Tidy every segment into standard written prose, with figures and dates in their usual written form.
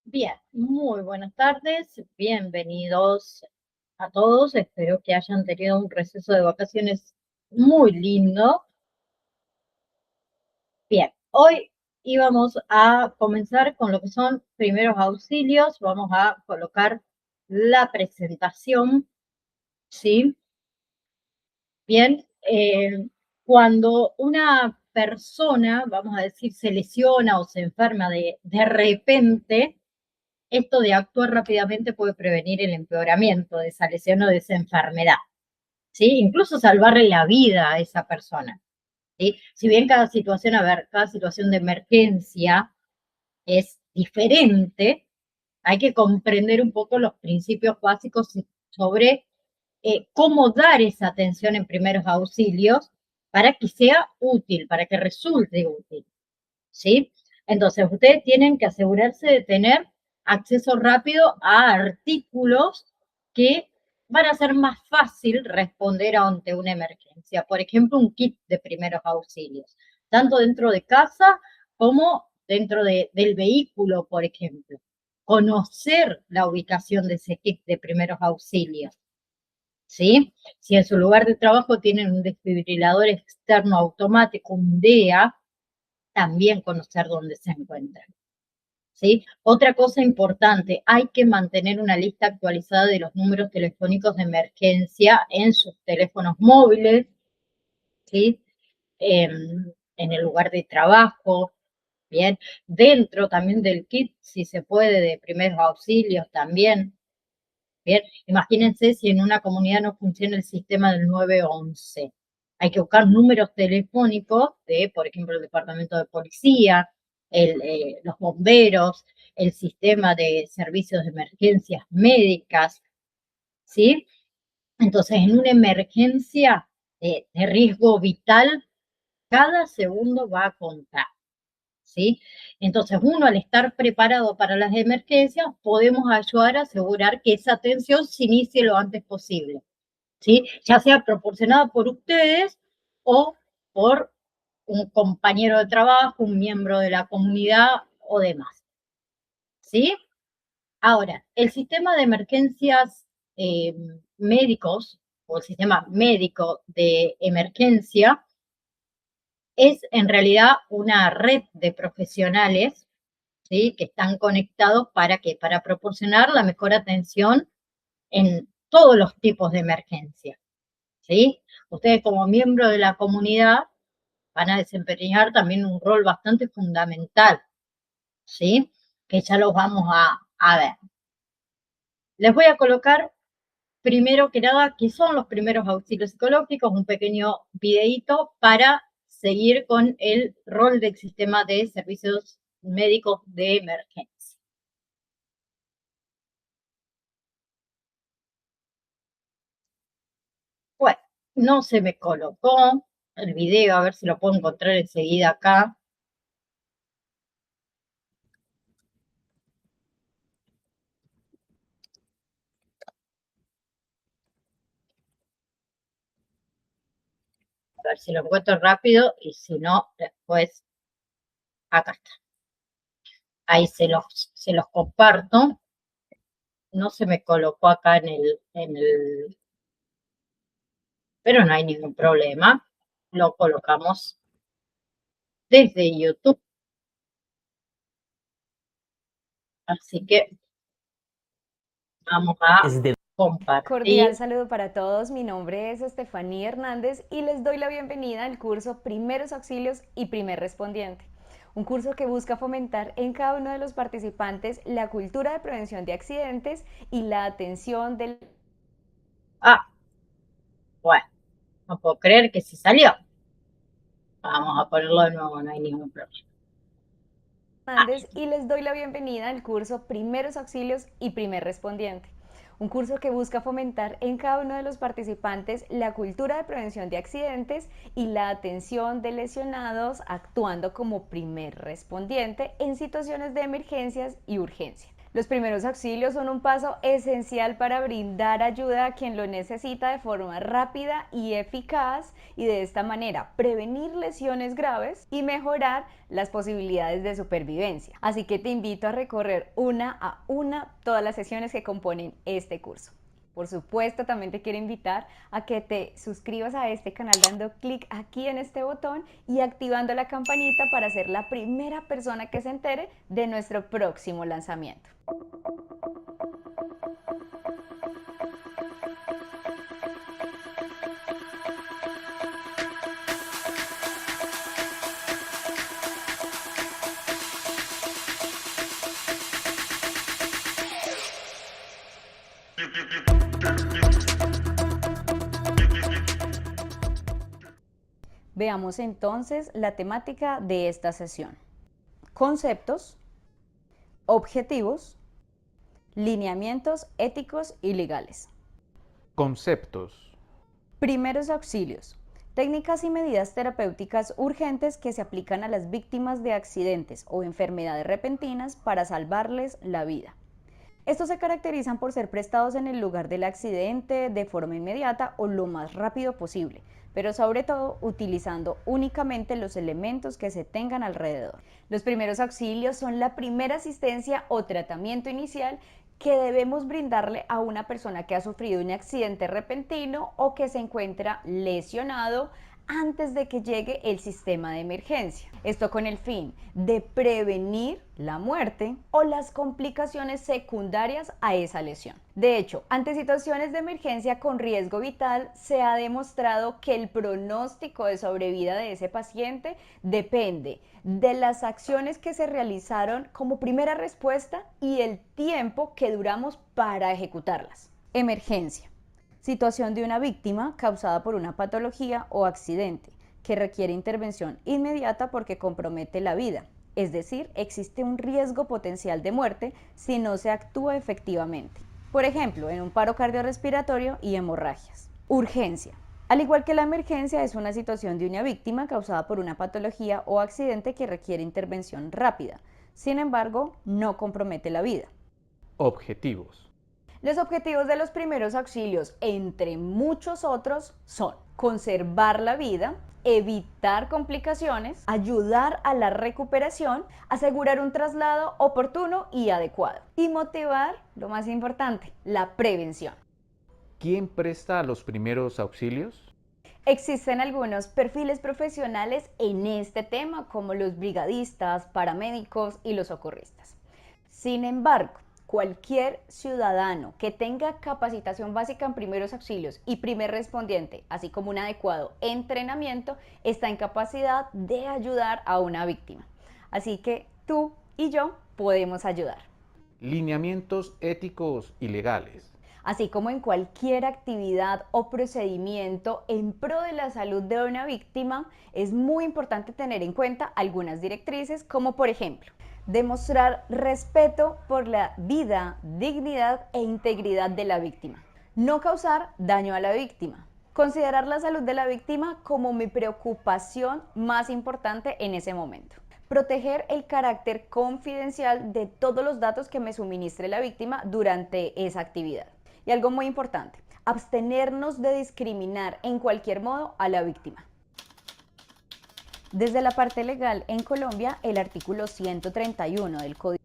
Bien, muy buenas tardes, bienvenidos a todos. Espero que hayan tenido un receso de vacaciones muy lindo. Bien, hoy íbamos a comenzar con lo que son primeros auxilios. Vamos a colocar la presentación, ¿sí? Bien, cuando una persona, vamos a decir, se lesiona o se enferma de repente, esto de actuar rápidamente puede prevenir el empeoramiento de esa lesión o de esa enfermedad, ¿sí? Incluso salvarle la vida a esa persona, ¿sí? Si bien cada situación, a ver, cada situación de emergencia es diferente, hay que comprender un poco los principios básicos sobre cómo dar esa atención en primeros auxilios para que sea útil, para que resulte útil, ¿sí? Entonces, ustedes tienen que asegurarse de tener acceso rápido a artículos que van a ser más fácil responder ante una emergencia. Por ejemplo, un kit de primeros auxilios, tanto dentro de casa como dentro del vehículo, por ejemplo. Conocer la ubicación de ese kit de primeros auxilios, ¿sí? Si en su lugar de trabajo tienen un desfibrilador externo automático, un DEA, también conocer dónde se encuentran, ¿sí? Otra cosa importante, hay que mantener una lista actualizada de los números telefónicos de emergencia en sus teléfonos móviles, ¿sí? En el lugar de trabajo, ¿bien? Dentro también del kit, si se puede, de primeros auxilios también, ¿bien? Imagínense si en una comunidad no funciona el sistema del 911. Hay que buscar números telefónicos de, por ejemplo, el departamento de policía, los bomberos, el sistema de servicios de emergencias médicas, ¿sí? Entonces, en una emergencia de riesgo vital, cada segundo va a contar, ¿sí? Entonces, uno al estar preparado para las emergencias, podemos ayudar a asegurar que esa atención se inicie lo antes posible, ¿sí? Ya sea proporcionada por ustedes o por un compañero de trabajo, un miembro de la comunidad o demás, ¿sí? Ahora, el sistema de emergencias médicos o el sistema médico de emergencia es en realidad una red de profesionales, ¿sí? Que están conectados para qué, para proporcionar la mejor atención en todos los tipos de emergencia, ¿sí? Ustedes como miembros de la comunidad van a desempeñar también un rol bastante fundamental, ¿sí? Que ya los vamos a ver. Les voy a colocar primero que nada qué son los primeros auxilios psicológicos, un pequeño videíto para seguir con el rol del sistema de servicios médicos de emergencia. Bueno, no se me colocó el video, a ver si lo puedo encontrar enseguida acá. A ver si lo encuentro rápido y si no, después acá está. Ahí se los comparto. No se me colocó acá pero no hay ningún problema. Lo colocamos desde YouTube. Así que vamos a Cordial compartir. saludo para todos, mi nombre es Estefanía Hernández y les doy la bienvenida al curso Primeros Auxilios y Primer Respondiente, un curso que busca fomentar en cada uno de los participantes la cultura de prevención de accidentes y la atención del Ah, bueno, no puedo creer que sí salió. Vamos a ponerlo de nuevo, no hay ningún problema. Ah, Hernández y les doy la bienvenida al curso Primeros Auxilios y Primer Respondiente, un curso que busca fomentar en cada uno de los participantes la cultura de prevención de accidentes y la atención de lesionados actuando como primer respondiente en situaciones de emergencias y urgencia. Los primeros auxilios son un paso esencial para brindar ayuda a quien lo necesita de forma rápida y eficaz y de esta manera prevenir lesiones graves y mejorar las posibilidades de supervivencia. Así que te invito a recorrer una a una todas las sesiones que componen este curso. Por supuesto, también te quiero invitar a que te suscribas a este canal dando clic aquí en este botón y activando la campanita para ser la primera persona que se entere de nuestro próximo lanzamiento. Veamos entonces la temática de esta sesión. Conceptos, objetivos, lineamientos éticos y legales. Conceptos. Primeros auxilios. Técnicas y medidas terapéuticas urgentes que se aplican a las víctimas de accidentes o enfermedades repentinas para salvarles la vida. Estos se caracterizan por ser prestados en el lugar del accidente de forma inmediata o lo más rápido posible, pero sobre todo utilizando únicamente los elementos que se tengan alrededor. Los primeros auxilios son la primera asistencia o tratamiento inicial que debemos brindarle a una persona que ha sufrido un accidente repentino o que se encuentra lesionado antes de que llegue el sistema de emergencia. Esto con el fin de prevenir la muerte o las complicaciones secundarias a esa lesión. De hecho, ante situaciones de emergencia con riesgo vital, se ha demostrado que el pronóstico de sobrevida de ese paciente depende de las acciones que se realizaron como primera respuesta y el tiempo que duramos para ejecutarlas. Emergencia. Situación de una víctima causada por una patología o accidente que requiere intervención inmediata porque compromete la vida, es decir, existe un riesgo potencial de muerte si no se actúa efectivamente. Por ejemplo, en un paro cardiorrespiratorio y hemorragias. Urgencia. Al igual que la emergencia, es una situación de una víctima causada por una patología o accidente que requiere intervención rápida. Sin embargo, no compromete la vida. Objetivos. Los objetivos de los primeros auxilios, entre muchos otros, son conservar la vida, evitar complicaciones, ayudar a la recuperación, asegurar un traslado oportuno y adecuado y motivar, lo más importante, la prevención. ¿Quién presta los primeros auxilios? Existen algunos perfiles profesionales en este tema, como los brigadistas, paramédicos y los socorristas. Sin embargo, cualquier ciudadano que tenga capacitación básica en primeros auxilios y primer respondiente, así como un adecuado entrenamiento, está en capacidad de ayudar a una víctima. Así que tú y yo podemos ayudar. Lineamientos éticos y legales. Así como en cualquier actividad o procedimiento en pro de la salud de una víctima, es muy importante tener en cuenta algunas directrices, como por ejemplo, demostrar respeto por la vida, dignidad e integridad de la víctima. No causar daño a la víctima. Considerar la salud de la víctima como mi preocupación más importante en ese momento. Proteger el carácter confidencial de todos los datos que me suministre la víctima durante esa actividad. Y algo muy importante, abstenernos de discriminar en cualquier modo a la víctima. Desde la parte legal en Colombia, el artículo 131 del Código.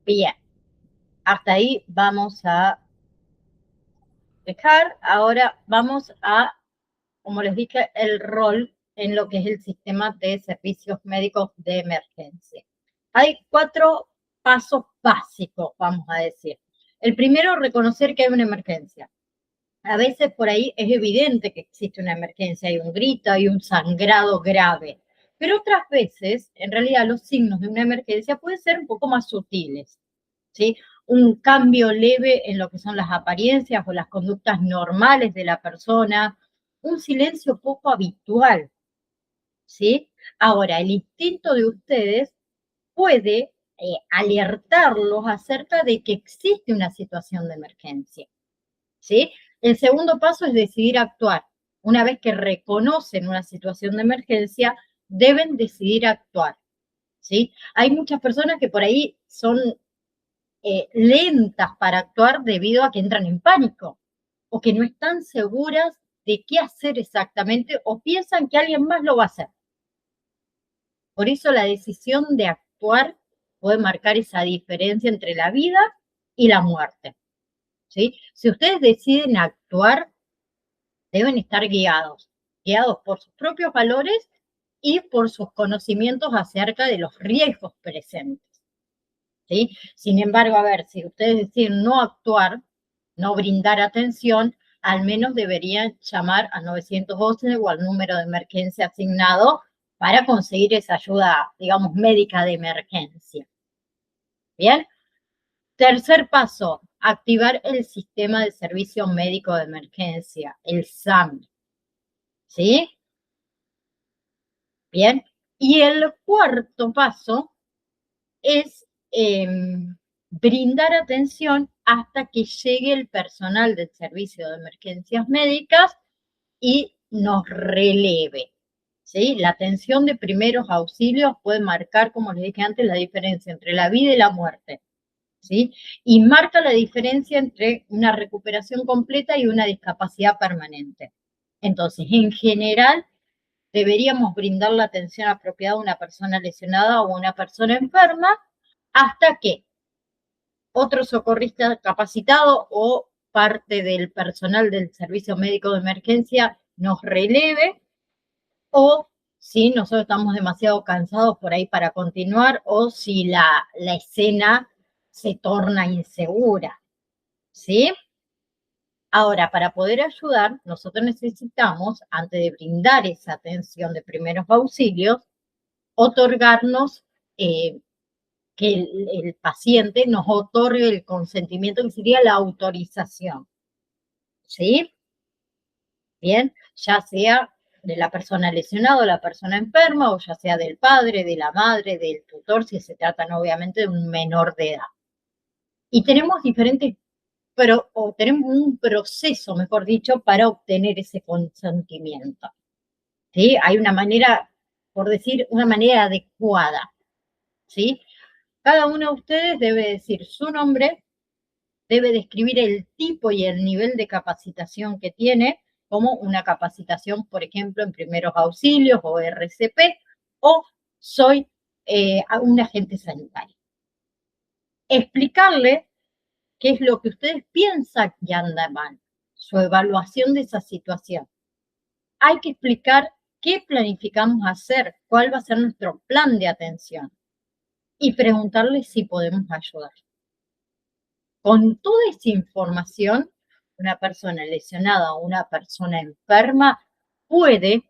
Bien, hasta ahí vamos a dejar. Ahora vamos a, como les dije, el rol en lo que es el sistema de servicios médicos de emergencia. Hay 4 pasos básicos, vamos a decir. El primero, reconocer que hay una emergencia. A veces por ahí es evidente que existe una emergencia, hay un grito, hay un sangrado grave, pero otras veces, en realidad, los signos de una emergencia pueden ser un poco más sutiles, ¿sí? Un cambio leve en lo que son las apariencias o las conductas normales de la persona, un silencio poco habitual, ¿sí? Ahora, el instinto de ustedes puede alertarlos acerca de que existe una situación de emergencia, ¿sí? El segundo paso es decidir actuar. Una vez que reconocen una situación de emergencia, deben decidir actuar, ¿sí? Hay muchas personas que por ahí son lentas para actuar debido a que entran en pánico o que no están seguras de qué hacer exactamente o piensan que alguien más lo va a hacer. Por eso la decisión de actuar puede marcar esa diferencia entre la vida y la muerte, ¿sí? Si ustedes deciden actuar, deben estar guiados por sus propios valores y por sus conocimientos acerca de los riesgos presentes, ¿sí? Sin embargo, a ver, si ustedes deciden no actuar, no brindar atención, al menos deberían llamar al 911 o al número de emergencia asignado para conseguir esa ayuda, digamos, médica de emergencia. Bien. Tercer paso, activar el sistema de servicio médico de emergencia, el SAM. ¿Sí? Bien. Y el cuarto paso es brindar atención hasta que llegue el personal del servicio de emergencias médicas y nos releve. ¿Sí? La atención de primeros auxilios puede marcar, como les dije antes, la diferencia entre la vida y la muerte, ¿sí? Y marca la diferencia entre una recuperación completa y una discapacidad permanente. Entonces, en general, deberíamos brindar la atención apropiada a una persona lesionada o a una persona enferma hasta que otro socorrista capacitado o parte del personal del servicio médico de emergencia nos releve, o si nosotros estamos demasiado cansados por ahí para continuar, o si la escena se torna insegura, ¿sí? Ahora, para poder ayudar, nosotros necesitamos, antes de brindar esa atención de primeros auxilios, otorgarnos, que el paciente nos otorgue el consentimiento, que sería la autorización, ¿sí? Bien, ya sea de la persona lesionada o la persona enferma, o ya sea del padre, de la madre, del tutor, si se trata obviamente de un menor de edad. Y tenemos diferentes, o tenemos un proceso, mejor dicho, para obtener ese consentimiento, ¿sí? Hay una manera, por decir, una manera adecuada, ¿sí? Cada uno de ustedes debe decir su nombre, debe describir el tipo y el nivel de capacitación que tiene, como una capacitación, por ejemplo, en primeros auxilios o RCP, o soy un agente sanitario. Explicarle qué es lo que ustedes piensan que anda mal, su evaluación de esa situación. Hay que explicar qué planificamos hacer, cuál va a ser nuestro plan de atención y preguntarle si podemos ayudar. Con toda esa información, una persona lesionada o una persona enferma puede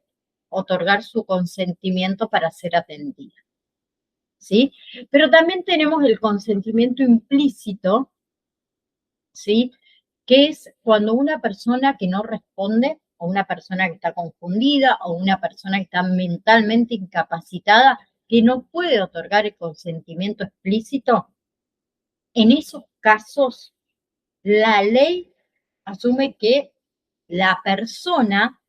otorgar su consentimiento para ser atendida, ¿sí? Pero también tenemos el consentimiento implícito, ¿sí? Que es cuando una persona que no responde, o una persona que está confundida, o una persona que está mentalmente incapacitada, que no puede otorgar el consentimiento explícito. En esos casos, la ley asume que la persona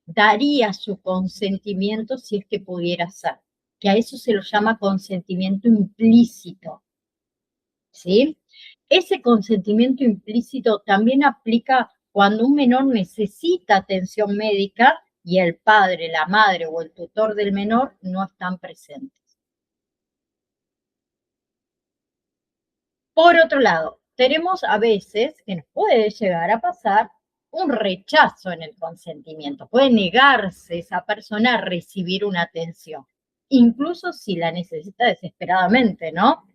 daría su consentimiento si es que pudiera ser, que a eso se lo llama consentimiento implícito, ¿sí? Ese consentimiento implícito también aplica cuando un menor necesita atención médica y el padre, la madre o el tutor del menor no están presentes. Por otro lado, tenemos a veces que nos puede llegar a pasar un rechazo en el consentimiento. Puede negarse esa persona a recibir una atención, incluso si la necesita desesperadamente, ¿no?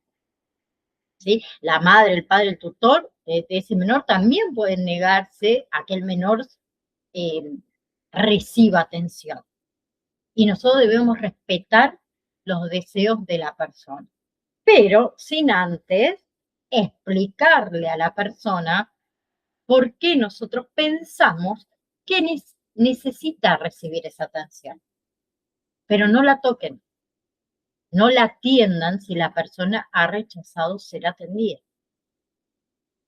¿Sí? La madre, el padre, el tutor de ese menor también pueden negarse a que el menor reciba atención. Y nosotros debemos respetar los deseos de la persona, pero sin antes explicarle a la persona por qué nosotros pensamos que necesita recibir esa atención. Pero no la toquen, no la atiendan si la persona ha rechazado ser atendida,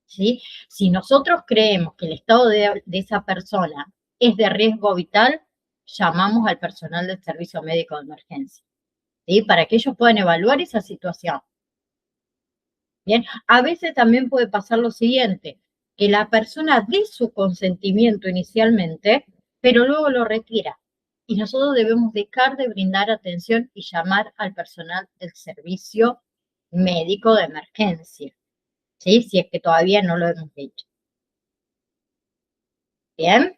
¿sí? Si nosotros creemos que el estado de esa persona es de riesgo vital, llamamos al personal del servicio médico de emergencia. ¿sí? Para que ellos puedan evaluar esa situación. Bien, a veces también puede pasar lo siguiente, que la persona dé su consentimiento inicialmente, pero luego lo retira. Y nosotros debemos dejar de brindar atención y llamar al personal del servicio médico de emergencia, ¿sí? Si es que todavía no lo hemos hecho. Bien,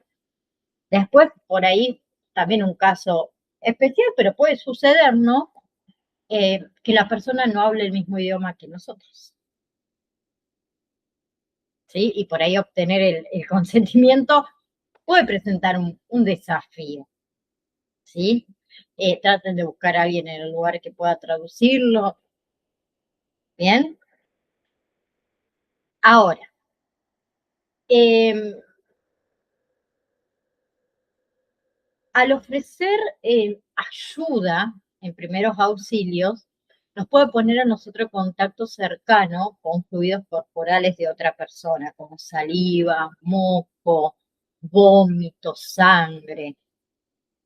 después por ahí también un caso especial, pero puede suceder, ¿no? Que la persona no hable el mismo idioma que nosotros. ¿Sí? Y por ahí obtener el consentimiento puede presentar un desafío, ¿sí? Traten de buscar a alguien en el lugar que pueda traducirlo, ¿bien? Ahora, al ofrecer ayuda en primeros auxilios, nos puede poner a nosotros en contacto cercano con fluidos corporales de otra persona, como saliva, moco, vómito, sangre,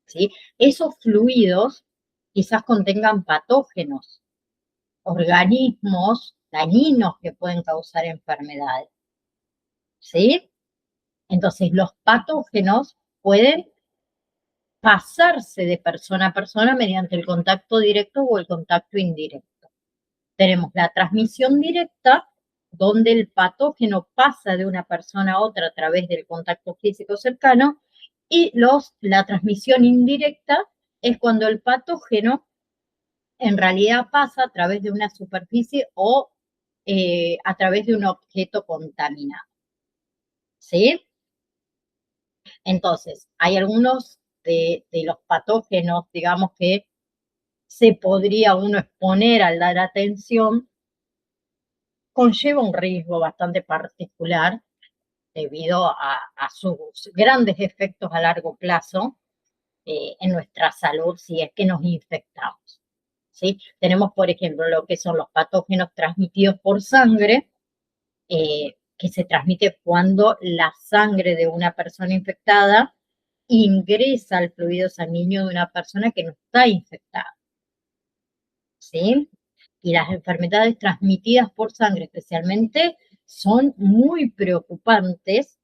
¿sí? Esos fluidos quizás contengan patógenos, organismos dañinos que pueden causar enfermedades, ¿sí? Entonces, los patógenos pueden pasarse de persona a persona mediante el contacto directo o el contacto indirecto. Tenemos la transmisión directa, donde el patógeno pasa de una persona a otra a través del contacto físico cercano, y la transmisión indirecta es cuando el patógeno en realidad pasa a través de una superficie o a través de un objeto contaminado. ¿Sí? Entonces, hay algunos de los patógenos, digamos, que se podría uno exponer al dar atención, conlleva un riesgo bastante particular debido a sus grandes efectos a largo plazo en nuestra salud si es que nos infectamos. ¿Sí? Tenemos, por ejemplo, lo que son los patógenos transmitidos por sangre, que se transmite cuando la sangre de una persona infectada ingresa al fluido sanguíneo de una persona que no está infectada. ¿Sí? Y las enfermedades transmitidas por sangre especialmente son muy preocupantes,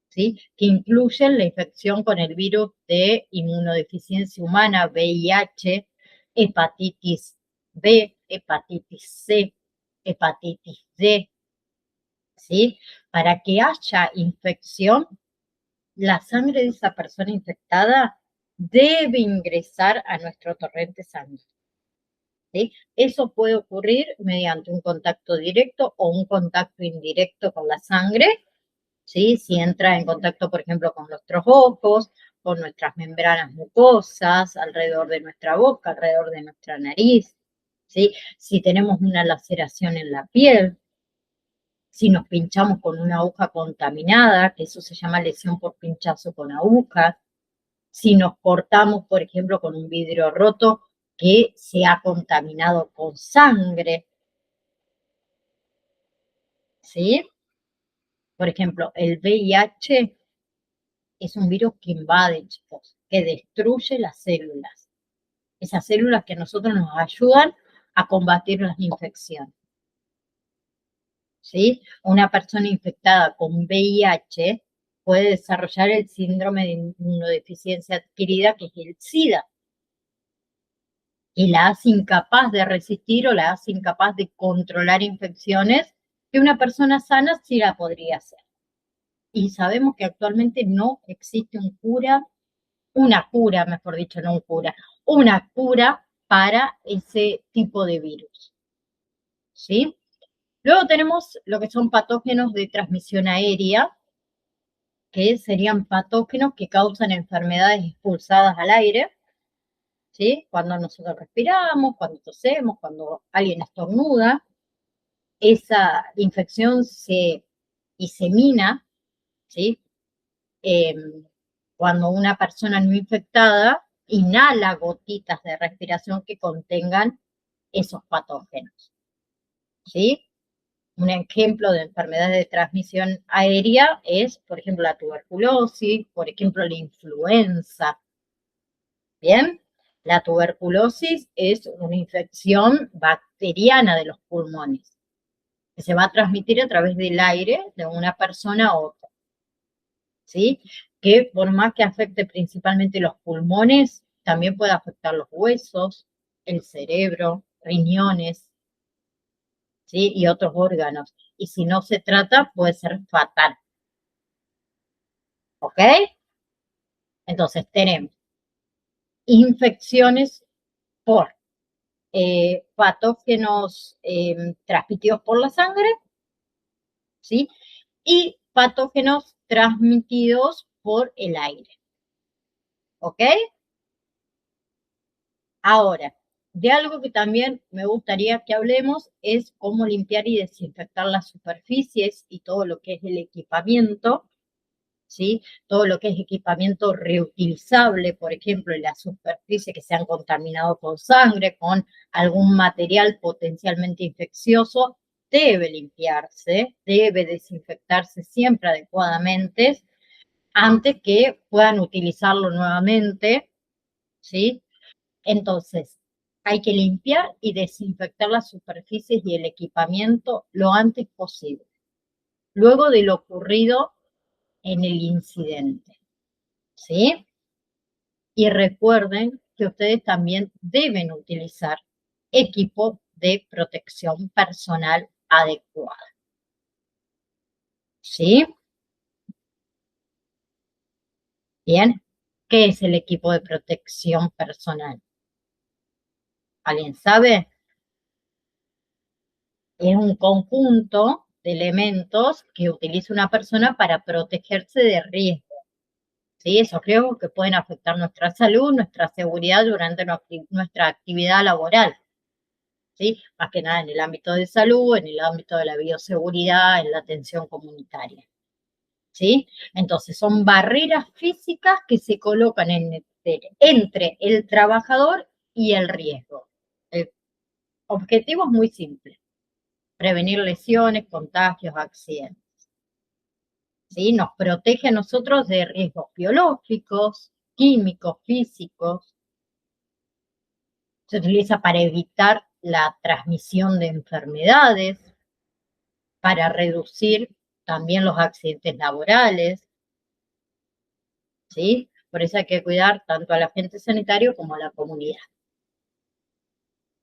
¿sí? Que incluyen la infección con el virus de inmunodeficiencia humana, VIH, hepatitis B, hepatitis C, hepatitis D, ¿sí? Para que haya infección, la sangre de esa persona infectada debe ingresar a nuestro torrente sanguíneo. ¿Sí? Eso puede ocurrir mediante un contacto directo o un contacto indirecto con la sangre, ¿sí? Si entra en contacto, por ejemplo, con nuestros ojos, con nuestras membranas mucosas, alrededor de nuestra boca, alrededor de nuestra nariz, ¿sí? Si tenemos una laceración en la piel, si nos pinchamos con una aguja contaminada, que eso se llama lesión por pinchazo con aguja, si nos cortamos, por ejemplo, con un vidrio roto que se ha contaminado con sangre, ¿sí? Por ejemplo, el VIH es un virus que invade, chicos, que destruye las células. Esas células que a nosotros nos ayudan a combatir las infecciones. ¿Sí? Una persona infectada con VIH puede desarrollar el síndrome de inmunodeficiencia adquirida, que es el SIDA, y la hace incapaz de resistir o la hace incapaz de controlar infecciones que una persona sana sí la podría hacer. Y sabemos que actualmente no existe una cura, mejor dicho, no un cura, una cura para ese tipo de virus. ¿Sí? Luego tenemos lo que son patógenos de transmisión aérea, que serían patógenos que causan enfermedades expulsadas al aire, ¿sí? Cuando nosotros respiramos, cuando tosemos, cuando alguien estornuda, esa infección se disemina, ¿sí? Cuando una persona no infectada inhala gotitas de respiración que contengan esos patógenos, ¿sí? Un ejemplo de enfermedades de transmisión aérea es, por ejemplo, la tuberculosis, por ejemplo, la influenza, ¿bien? La tuberculosis es una infección bacteriana de los pulmones, que se va a transmitir a través del aire de una persona a otra, ¿sí? Que por más que afecte principalmente los pulmones, también puede afectar los huesos, el cerebro, riñones, ¿sí? Y otros órganos. Y si no se trata, puede ser fatal. ¿Ok? Entonces tenemos infecciones por patógenos transmitidos por la sangre, ¿sí? Y patógenos transmitidos por el aire. ¿Ok? Ahora, de algo que también me gustaría que hablemos es cómo limpiar y desinfectar las superficies y todo lo que es el equipamiento, ¿sí? Todo lo que es equipamiento reutilizable, por ejemplo, en las superficies que se han contaminado con sangre, con algún material potencialmente infeccioso, debe limpiarse, debe desinfectarse siempre adecuadamente antes que puedan utilizarlo nuevamente, ¿sí? Entonces, hay que limpiar y desinfectar las superficies y el equipamiento lo antes posible, luego de lo ocurrido en el incidente, ¿sí? Y recuerden que ustedes también deben utilizar equipo de protección personal adecuada, ¿sí? Bien, ¿qué es el equipo de protección personal? ¿Alguien sabe? Es un conjunto de elementos que utiliza una persona para protegerse de riesgos, ¿sí? Esos riesgos que pueden afectar nuestra salud, nuestra seguridad durante nuestra actividad laboral, ¿sí? Más que nada en el ámbito de salud, en el ámbito de la bioseguridad, en la atención comunitaria, ¿sí? Entonces, son barreras físicas que se colocan entre el trabajador y el riesgo. El objetivo es muy simple: prevenir lesiones, contagios, accidentes, ¿sí? Nos protege a nosotros de riesgos biológicos, químicos, físicos. Se utiliza para evitar la transmisión de enfermedades, para reducir también los accidentes laborales, ¿sí? Por eso hay que cuidar tanto al agente sanitario como a la comunidad.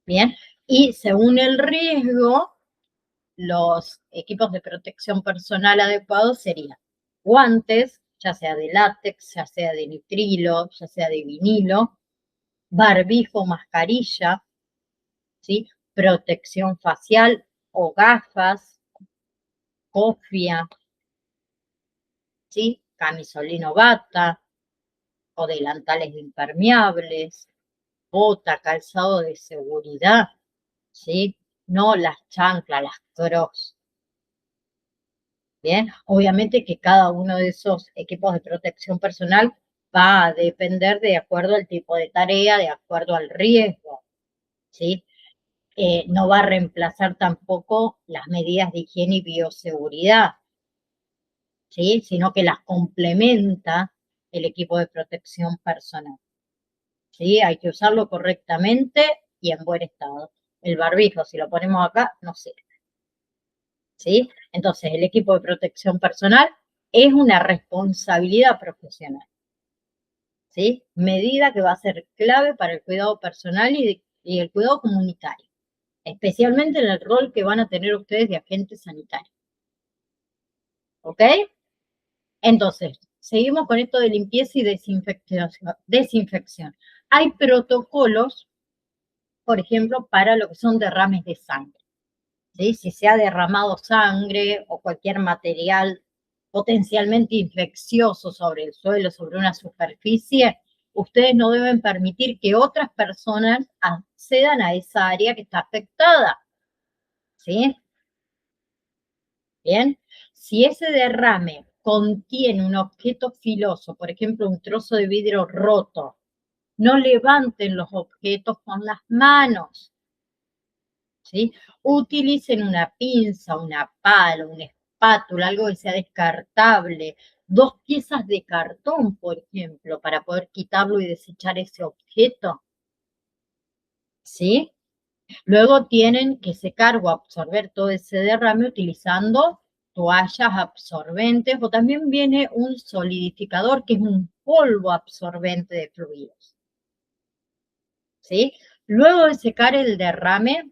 Bien, y según el riesgo, los equipos de protección personal adecuados serían guantes, ya sea de látex, ya sea de nitrilo, ya sea de vinilo, barbijo, mascarilla, ¿sí? Protección facial o gafas, cofia, ¿sí? Camisolino bata o delantales impermeables, bota, calzado de seguridad, ¿sí? No las chanclas, las crocs. Bien, obviamente que cada uno de esos equipos de protección personal va a depender de acuerdo al tipo de tarea, de acuerdo al riesgo, ¿sí? No va a reemplazar tampoco las medidas de higiene y bioseguridad, ¿sí? Sino que las complementa el equipo de protección personal, ¿sí? Hay que usarlo correctamente y en buen estado. El barbijo, si lo ponemos acá, no sirve, ¿sí? Entonces, el equipo de protección personal es una responsabilidad profesional, ¿sí? Medida que va a ser clave para el cuidado personal y el cuidado comunitario, especialmente en el rol que van a tener ustedes de agentes sanitarios. ¿Ok? Entonces, seguimos con esto de limpieza y desinfección. Hay protocolos, por ejemplo, para lo que son derrames de sangre, ¿sí? Si se ha derramado sangre o cualquier material potencialmente infeccioso sobre el suelo, sobre una superficie, ustedes no deben permitir que otras personas accedan a esa área que está afectada, ¿sí? Bien, si ese derrame contiene un objeto filoso, por ejemplo, un trozo de vidrio roto, no levanten los objetos con las manos, ¿sí? Utilicen una pinza, una pala, una espátula, algo que sea descartable, 2 piezas de cartón, por ejemplo, para poder quitarlo y desechar ese objeto, ¿sí? Luego tienen que secar o absorber todo ese derrame utilizando toallas absorbentes, o también viene un solidificador, que es un polvo absorbente de fluidos, ¿sí? Luego de secar el derrame,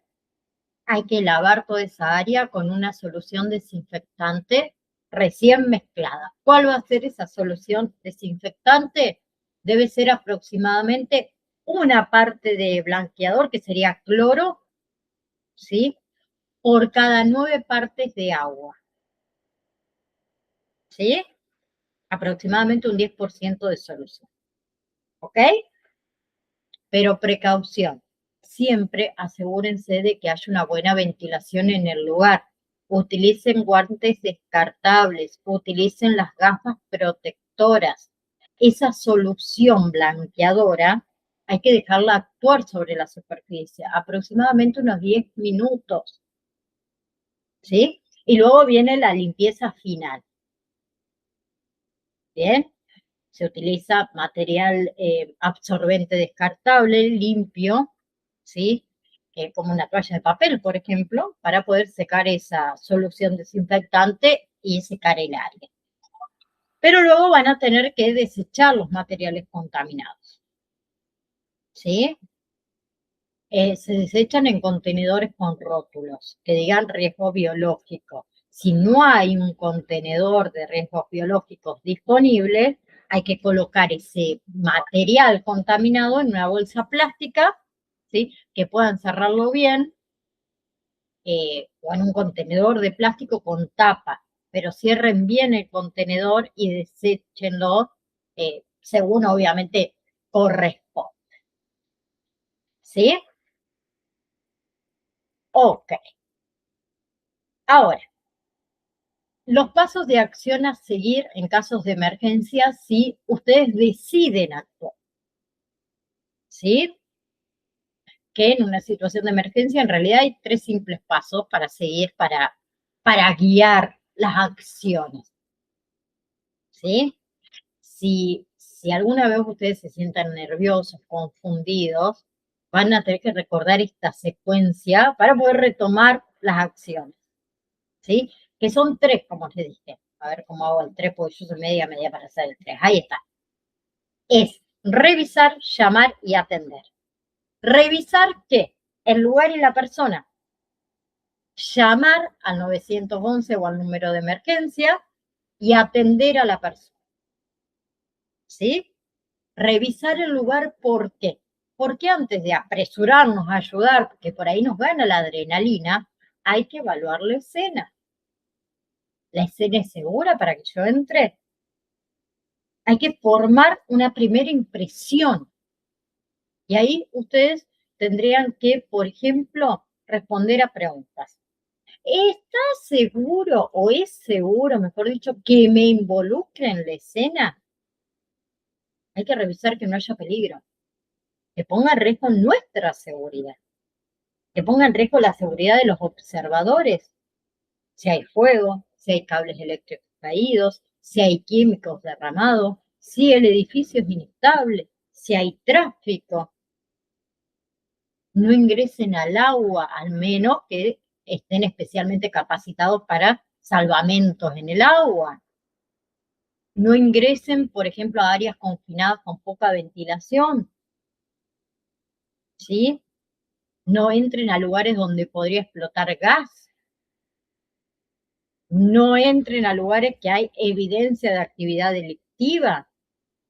hay que lavar toda esa área con una solución desinfectante recién mezclada. ¿Cuál va a ser esa solución desinfectante? Debe ser aproximadamente una parte de blanqueador, que sería cloro, ¿sí? Por cada 9 partes de agua, ¿sí? Aproximadamente un 10% de solución, ¿ok? Pero precaución, siempre asegúrense de que haya una buena ventilación en el lugar. Utilicen guantes descartables, utilicen las gafas protectoras. Esa solución blanqueadora hay que dejarla actuar sobre la superficie, aproximadamente unos 10 minutos, ¿sí? Y luego viene la limpieza final, ¿bien? Se utiliza material absorbente descartable, limpio, ¿sí? Como una toalla de papel, por ejemplo, para poder secar esa solución desinfectante y secar el área. Pero luego van a tener que desechar los materiales contaminados, ¿sí? Se desechan en contenedores con rótulos que digan riesgo biológico. Si no hay un contenedor de riesgos biológicos disponible, hay que colocar ese material contaminado en una bolsa plástica, ¿sí? Que puedan cerrarlo bien, o en un contenedor de plástico con tapa, pero cierren bien el contenedor y deséchenlo según obviamente corresponde, ¿sí? Ok. Ahora, los pasos de acción a seguir en casos de emergencia si ustedes deciden actuar, ¿sí? Que en una situación de emergencia en realidad hay 3 simples pasos para seguir, para guiar las acciones, ¿sí? Si alguna vez ustedes se sientan nerviosos, confundidos, van a tener que recordar esta secuencia para poder retomar las acciones, ¿sí? Que son 3, como les dije. A ver cómo hago el 3, porque yo soy media para hacer el 3. Ahí está. Es revisar, llamar y atender. Revisar qué, el lugar y la persona. Llamar al 911 o al número de emergencia y atender a la persona, ¿sí? Revisar el lugar, ¿por qué? Porque antes de apresurarnos a ayudar, porque por ahí nos gana la adrenalina, hay que evaluar la escena. ¿La escena es segura para que yo entre? Hay que formar una primera impresión. Y ahí ustedes tendrían que, por ejemplo, responder a preguntas. ¿Está seguro o es seguro, mejor dicho, que me involucre en la escena? Hay que revisar que no haya peligro, que ponga en riesgo nuestra seguridad, que ponga en riesgo la seguridad de los observadores. Si hay fuego, si hay cables eléctricos caídos, si hay químicos derramados, si el edificio es inestable, si hay tráfico. No ingresen al agua, al menos que estén especialmente capacitados para salvamentos en el agua. No ingresen, por ejemplo, a áreas confinadas con poca ventilación, ¿sí? No entren a lugares donde podría explotar gas. No entren a lugares que hay evidencia de actividad delictiva.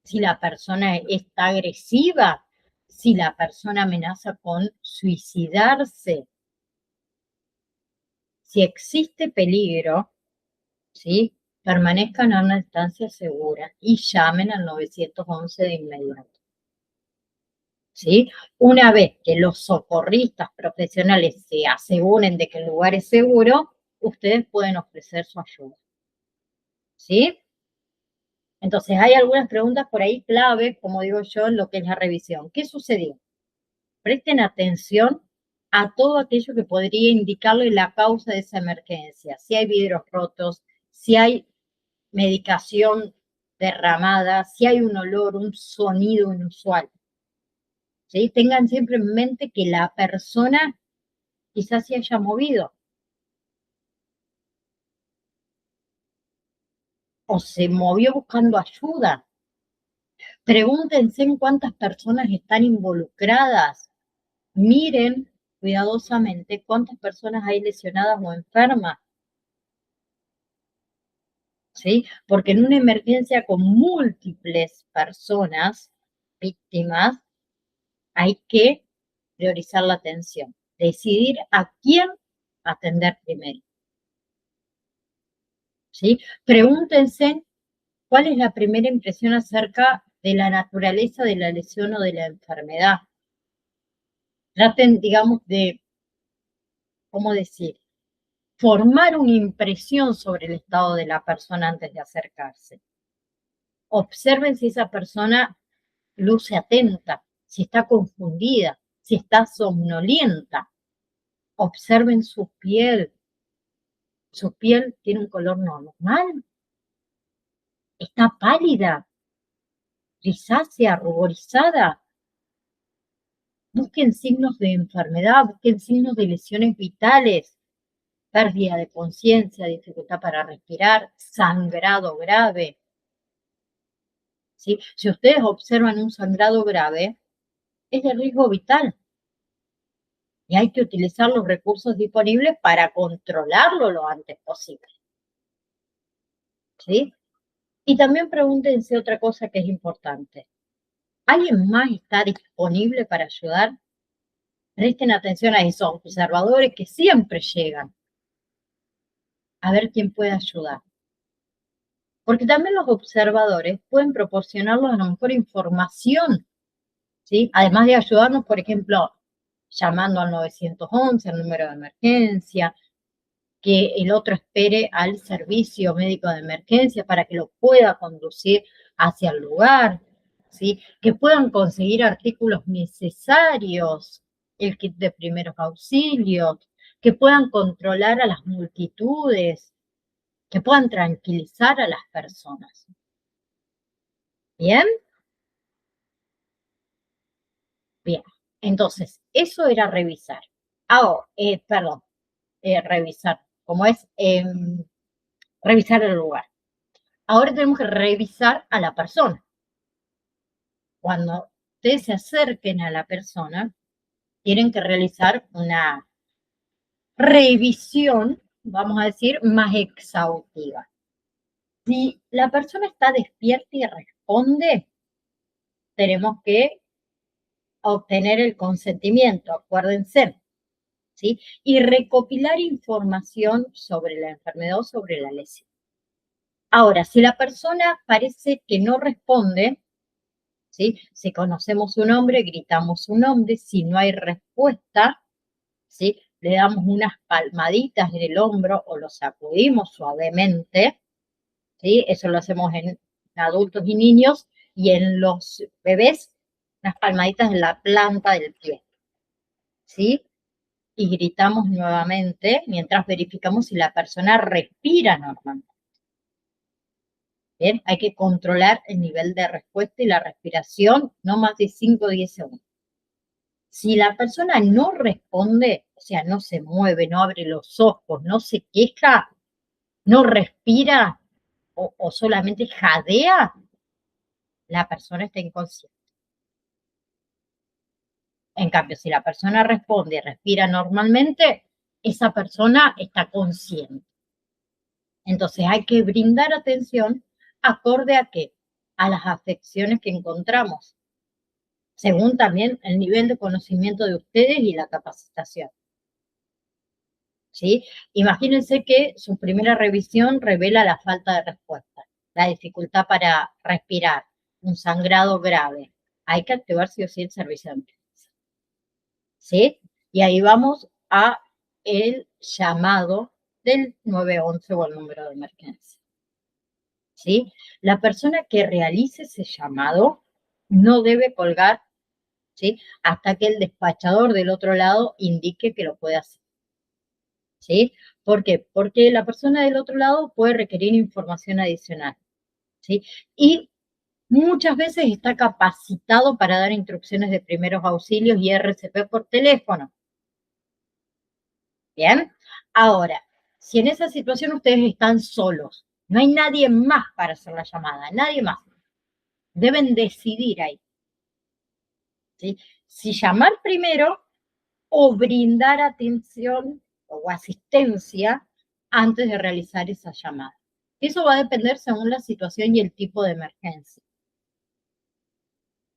Si la persona está agresiva, si la persona amenaza con suicidarse. Si existe peligro, ¿sí? Permanezcan a una distancia segura y llamen al 911 de inmediato, ¿sí? Una vez que los socorristas profesionales se aseguren de que el lugar es seguro, ustedes pueden ofrecer su ayuda, ¿sí? Entonces, hay algunas preguntas por ahí clave, como digo yo, en lo que es la revisión. ¿Qué sucedió? Presten atención a todo aquello que podría indicarle la causa de esa emergencia. Si hay vidrios rotos, si hay medicación derramada, si hay un olor, un sonido inusual, ¿sí? Tengan siempre en mente que la persona quizás se haya movido o se movió buscando ayuda. Pregúntense en cuántas personas están involucradas. Miren cuidadosamente cuántas personas hay lesionadas o enfermas, ¿sí? Porque en una emergencia con múltiples personas víctimas, hay que priorizar la atención, decidir a quién atender primero, ¿sí? Pregúntense cuál es la primera impresión acerca de la naturaleza de la lesión o de la enfermedad. Traten, digamos, de, ¿cómo decir? Formar una impresión sobre el estado de la persona antes de acercarse. Observen si esa persona luce atenta, si está confundida, si está somnolienta. Observen su piel. Su piel tiene un color normal, está pálida, grisácea, ruborizada. Busquen signos de enfermedad, busquen signos de lesiones vitales, pérdida de conciencia, dificultad para respirar, sangrado grave. ¿Sí? Si ustedes observan un sangrado grave, es de riesgo vital. Y hay que utilizar los recursos disponibles para controlarlo lo antes posible. ¿Sí? Y también pregúntense otra cosa que es importante. ¿Alguien más está disponible para ayudar? Presten atención a esos observadores que siempre llegan a ver quién puede ayudar. Porque también los observadores pueden proporcionarnos a lo mejor información, ¿sí? Además de ayudarnos, por ejemplo, llamando al 911, el número de emergencia, que el otro espere al servicio médico de emergencia para que lo pueda conducir hacia el lugar, ¿sí? Que puedan conseguir artículos necesarios, el kit de primeros auxilios, que puedan controlar a las multitudes, que puedan tranquilizar a las personas. ¿Bien? Bien. Entonces, eso era revisar. Ahora, revisar, como es revisar el lugar. Ahora tenemos que revisar a la persona. Cuando ustedes se acerquen a la persona, tienen que realizar una revisión, vamos a decir, más exhaustiva. Si la persona está despierta y responde, tenemos que obtener el consentimiento, acuérdense, ¿sí? Y recopilar información sobre la enfermedad o sobre la lesión. Ahora, si la persona parece que no responde, ¿sí? Si conocemos su nombre, gritamos su nombre. Si no hay respuesta, ¿sí? Le damos unas palmaditas en el hombro o lo sacudimos suavemente, ¿sí? Eso lo hacemos en adultos y niños, y en los bebés, unas palmaditas en la planta del pie, ¿sí? Y gritamos nuevamente mientras verificamos si la persona respira normalmente. Bien, hay que controlar el nivel de respuesta y la respiración, no más de 5 o 10 segundos. Si la persona no responde, o sea, no se mueve, no abre los ojos, no se queja, no respira o solamente jadea, la persona está inconsciente. En cambio, si la persona responde y respira normalmente, esa persona está consciente. Entonces hay que brindar atención acorde a qué, a las afecciones que encontramos, según también el nivel de conocimiento de ustedes y la capacitación. ¿Sí? Imagínense que su primera revisión revela la falta de respuesta, la dificultad para respirar, un sangrado grave. Hay que activar sí o sí el servicio de emergencia. ¿Sí? Y ahí vamos a el llamado del 911 o el número de emergencia. ¿Sí? La persona que realice ese llamado no debe colgar, ¿sí? Hasta que el despachador del otro lado indique que lo puede hacer. ¿Sí? ¿Por qué? Porque la persona del otro lado puede requerir información adicional, ¿sí? Y muchas veces está capacitado para dar instrucciones de primeros auxilios y RCP por teléfono. Bien, ahora, si en esa situación ustedes están solos, no hay nadie más para hacer la llamada, nadie más. Deben decidir ahí, ¿sí? Si llamar primero o brindar atención o asistencia antes de realizar esa llamada. Eso va a depender según la situación y el tipo de emergencia.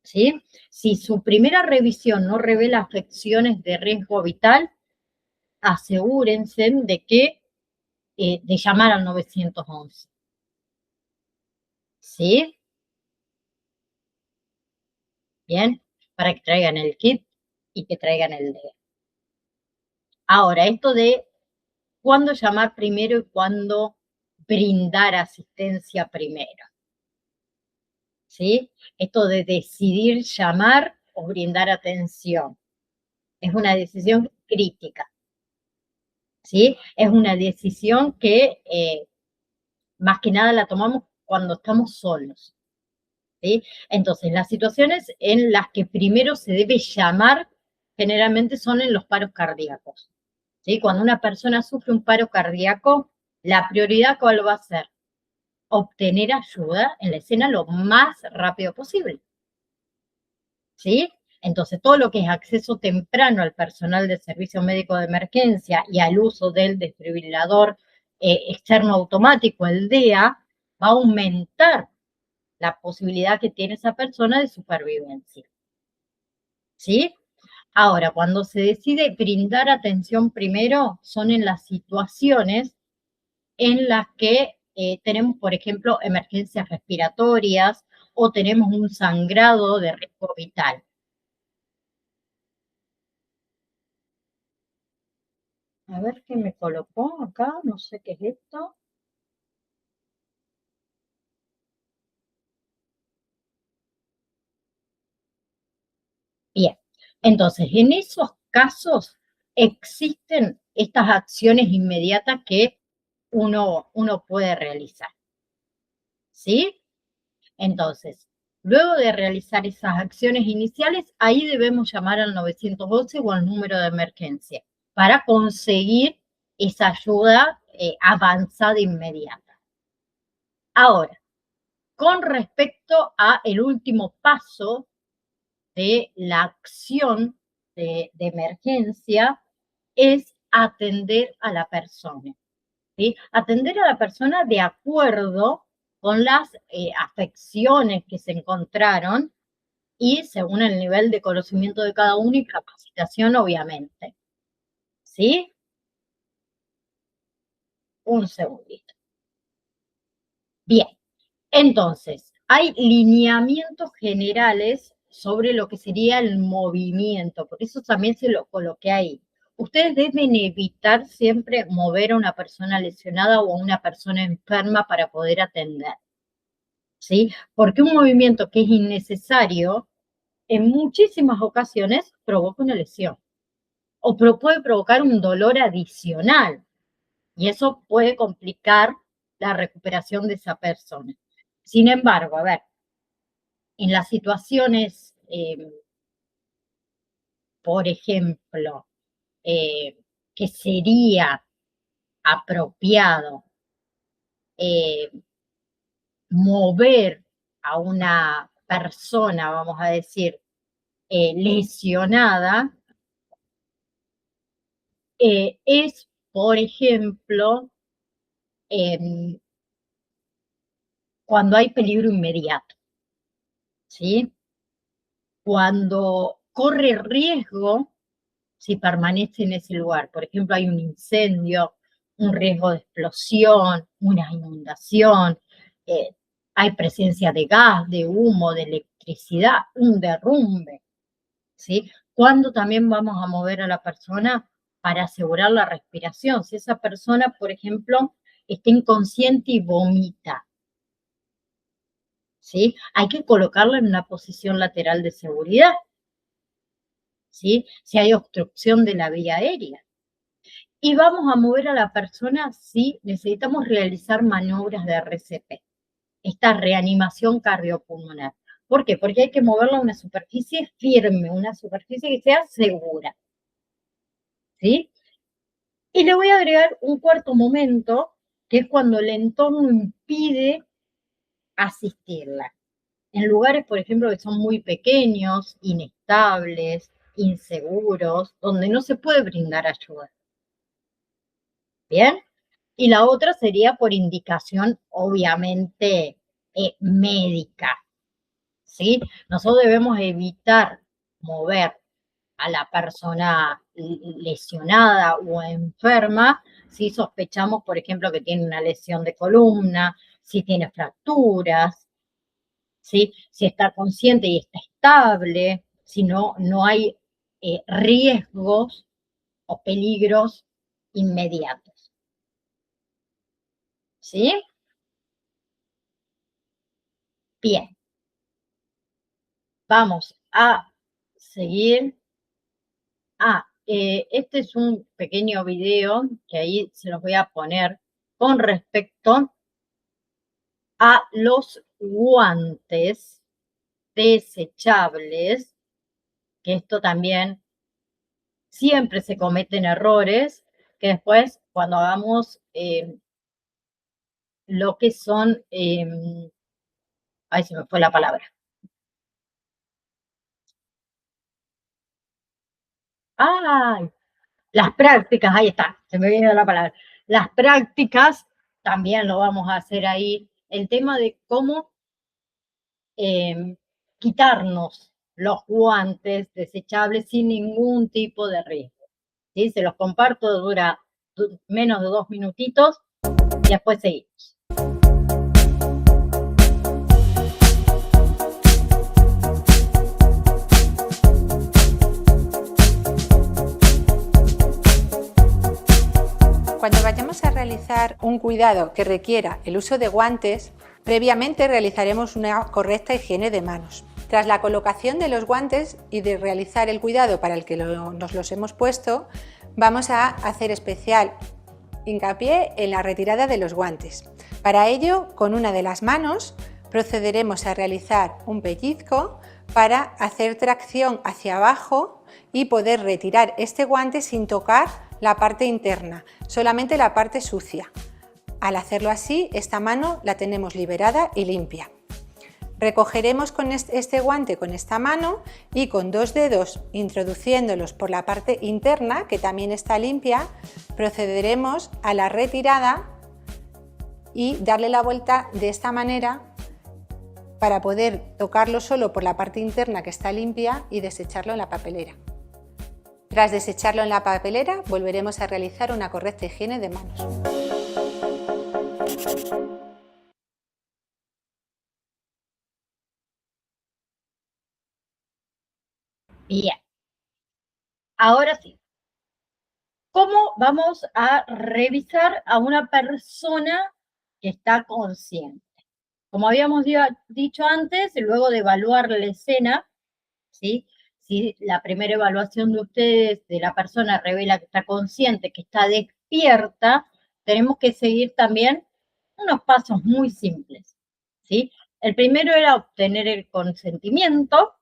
¿Sí? Si su primera revisión no revela afecciones de riesgo vital, asegúrense de llamar al 911. ¿Sí? Bien, para que traigan el kit y que traigan el DEA. Ahora, esto de cuándo llamar primero y cuándo brindar asistencia primero. ¿Sí? Esto de decidir llamar o brindar atención. Es una decisión crítica. ¿Sí? Es una decisión que más que nada la tomamos cuando estamos solos. ¿Sí? Entonces, las situaciones en las que primero se debe llamar generalmente son en los paros cardíacos. ¿Sí? Cuando una persona sufre un paro cardíaco, la prioridad, ¿cuál va a ser? Obtener ayuda en la escena lo más rápido posible. ¿Sí? Entonces, todo lo que es acceso temprano al personal de servicio médico de emergencia y al uso del desfibrilador externo automático, el DEA, va a aumentar la posibilidad que tiene esa persona de supervivencia. ¿Sí? Ahora, cuando se decide brindar atención primero, son en las situaciones en las que tenemos, por ejemplo, emergencias respiratorias o tenemos un sangrado de riesgo vital. A ver qué me colocó acá, no sé qué es esto. Bien, entonces en esos casos existen estas acciones inmediatas que uno puede realizar. ¿Sí? Entonces, luego de realizar esas acciones iniciales, ahí debemos llamar al 911 o al número de emergencia para conseguir esa ayuda avanzada inmediata. Ahora, con respecto a el último paso de la acción de emergencia, es atender a la persona. ¿Sí? Atender a la persona de acuerdo con las afecciones que se encontraron y según el nivel de conocimiento de cada uno y capacitación, obviamente. ¿Sí? Un segundito. Bien, entonces, hay lineamientos generales sobre lo que sería el movimiento, por eso también se lo coloqué ahí. Ustedes deben evitar siempre mover a una persona lesionada o a una persona enferma para poder atender. ¿Sí? Porque un movimiento que es innecesario, en muchísimas ocasiones provoca una lesión o puede provocar un dolor adicional y eso puede complicar la recuperación de esa persona. Sin embargo, a ver, en las situaciones, por ejemplo, que sería apropiado eh, mover a una persona, vamos a decir, lesionada, es, por ejemplo, cuando hay peligro inmediato, ¿sí? Cuando corre riesgo si permanece en ese lugar. Por ejemplo, hay un incendio, un riesgo de explosión, una inundación, hay presencia de gas, de humo, de electricidad, un derrumbe, ¿sí? ¿Cuándo también vamos a mover a la persona para asegurar la respiración? Si esa persona, por ejemplo, está inconsciente y vomita, ¿sí? Hay que colocarla en una posición lateral de seguridad, ¿sí? Si hay obstrucción de la vía aérea. Y vamos a mover a la persona si necesitamos realizar maniobras de RCP. esta reanimación cardiopulmonar. ¿Por qué? Porque hay que moverla a una superficie firme, una superficie que sea segura. ¿Sí? Y le voy a agregar un cuarto momento, que es cuando el entorno impide asistirla. En lugares, por ejemplo, que son muy pequeños, inestables, inseguros, donde no se puede brindar ayuda. ¿Bien? Y la otra sería por indicación, obviamente, médica. ¿Sí? Nosotros debemos evitar mover a la persona lesionada o enferma si sospechamos, por ejemplo, que tiene una lesión de columna, si tiene fracturas, ¿sí? Si está consciente y está estable, si no hay riesgos o peligros inmediatos. ¿Sí? Bien. Vamos a seguir. Este es un pequeño video que ahí se los voy a poner con respecto a los guantes desechables, que esto también siempre se cometen errores, que después cuando hagamos lo que son, ahí se me fue la palabra. ¡Ay! Las prácticas, ahí está, se me viene la palabra. Las prácticas también lo vamos a hacer ahí. El tema de cómo quitarnos los guantes desechables sin ningún tipo de riesgo. ¿Sí? Se los comparto, dura menos de 2 minutitos y después seguimos. Cuando vayamos a realizar un cuidado que requiera el uso de guantes, previamente realizaremos una correcta higiene de manos. Tras la colocación de los guantes y de realizar el cuidado para el que nos los hemos puesto, vamos a hacer especial hincapié en la retirada de los guantes. Para ello, con una de las manos procederemos a realizar un pellizco para hacer tracción hacia abajo y poder retirar este guante sin tocar la parte interna, solamente la parte sucia. Al hacerlo así, esta mano la tenemos liberada y limpia. Recogeremos con este guante con esta mano y con 2 dedos introduciéndolos por la parte interna, que también está limpia, procederemos a la retirada y darle la vuelta de esta manera para poder tocarlo solo por la parte interna que está limpia y desecharlo en la papelera. Tras desecharlo en la papelera, volveremos a realizar una correcta higiene de manos. Bien. Ahora sí. ¿Cómo vamos a revisar a una persona que está consciente? Como habíamos dicho antes, luego de evaluar la escena, ¿sí? Si la primera evaluación de ustedes, de la persona, revela que está consciente, que está despierta, tenemos que seguir también unos pasos muy simples, ¿sí? El primero era obtener el consentimiento,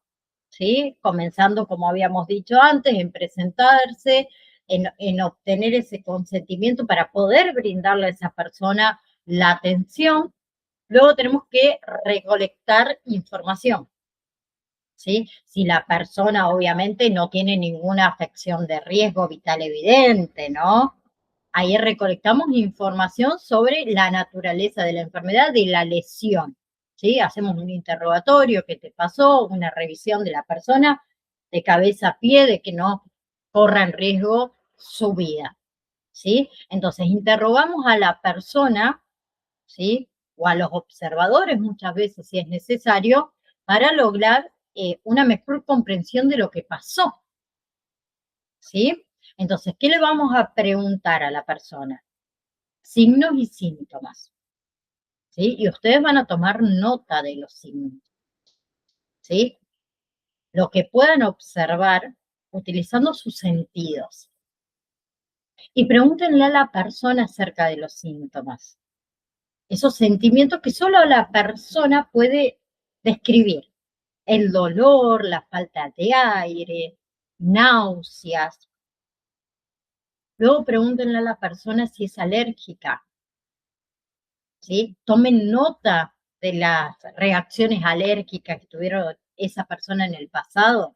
¿sí? Comenzando, como habíamos dicho antes, en presentarse, en obtener ese consentimiento para poder brindarle a esa persona la atención. Luego tenemos que recolectar información, ¿sí? Si la persona obviamente no tiene ninguna afección de riesgo vital evidente, ¿no? Ahí recolectamos información sobre la naturaleza de la enfermedad, de la lesión, ¿sí? Hacemos un interrogatorio, ¿qué te pasó? Una revisión de la persona de cabeza a pie, de que no corra en riesgo su vida, ¿sí? Entonces interrogamos a la persona, ¿sí? O a los observadores muchas veces si es necesario, para lograr una mejor comprensión de lo que pasó, ¿sí? Entonces, ¿qué le vamos a preguntar a la persona? Signos y síntomas, ¿sí? Y ustedes van a tomar nota de los signos, ¿sí? Lo que puedan observar utilizando sus sentidos. Y pregúntenle a la persona acerca de los síntomas. Esos sentimientos que solo la persona puede describir. El dolor, la falta de aire, náuseas. Luego pregúntenle a la persona si es alérgica, ¿sí? Tomen nota de las reacciones alérgicas que tuvieron esa persona en el pasado,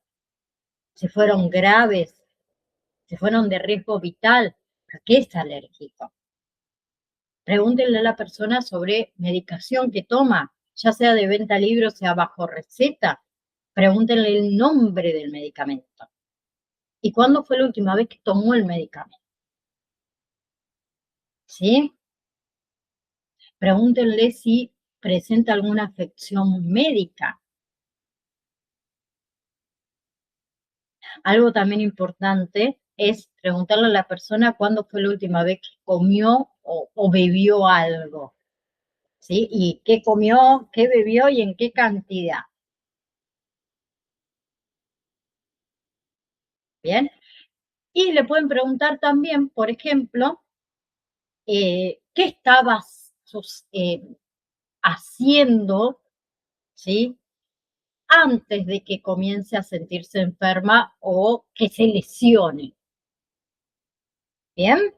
si fueron graves, si fueron de riesgo vital, ¿a qué es alérgico? Pregúntenle a la persona sobre medicación que toma, ya sea de venta libre o sea bajo receta. Pregúntenle el nombre del medicamento. ¿Y cuándo fue la última vez que tomó el medicamento? ¿Sí? Pregúntenle si presenta alguna afección médica. Algo también importante es preguntarle a la persona cuándo fue la última vez que comió o bebió algo, ¿sí? Y qué comió, qué bebió y en qué cantidad. ¿Bien? Y le pueden preguntar también, por ejemplo, ¿qué estabas haciendo, ¿sí? Antes de que comience a sentirse enferma o que se lesione. ¿Bien?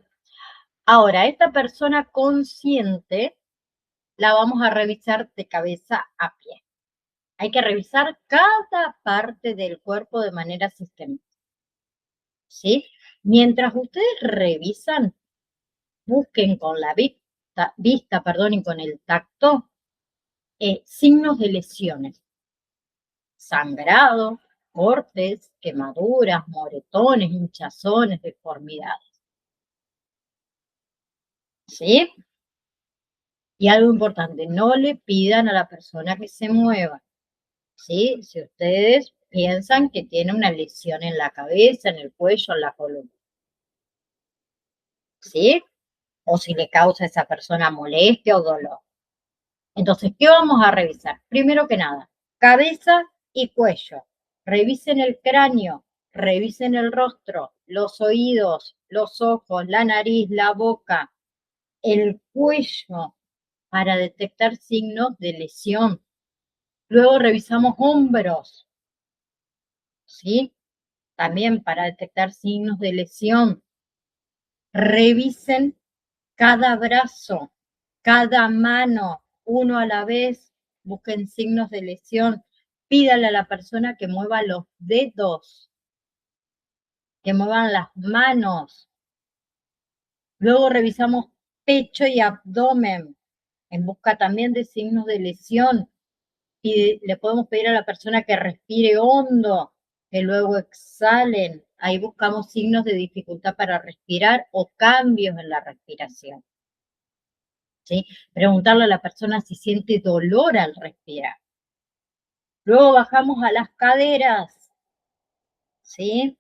Ahora, esta persona consciente la vamos a revisar de cabeza a pie. Hay que revisar cada parte del cuerpo de manera sistemática, ¿sí? Mientras ustedes revisan, busquen con la vista, y con el tacto signos de lesiones, sangrado, cortes, quemaduras, moretones, hinchazones, deformidades, ¿sí? Y algo importante, no le pidan a la persona que se mueva, ¿sí? Si ustedes piensan que tiene una lesión en la cabeza, en el cuello, en la columna, ¿sí? O si le causa a esa persona molestia o dolor. Entonces, ¿qué vamos a revisar? Primero que nada, cabeza y cuello. Revisen el cráneo, revisen el rostro, los oídos, los ojos, la nariz, la boca, el cuello, para detectar signos de lesión. Luego revisamos hombros, ¿sí? También para detectar signos de lesión. Revisen cada brazo, cada mano, uno a la vez, busquen signos de lesión. Pídale a la persona que mueva los dedos, que muevan las manos. Luego revisamos pecho y abdomen, en busca también de signos de lesión. Y le podemos pedir a la persona que respire hondo, que luego exhalen. Ahí buscamos signos de dificultad para respirar o cambios en la respiración, ¿sí? Preguntarle a la persona si siente dolor al respirar. Luego bajamos a las caderas, ¿sí?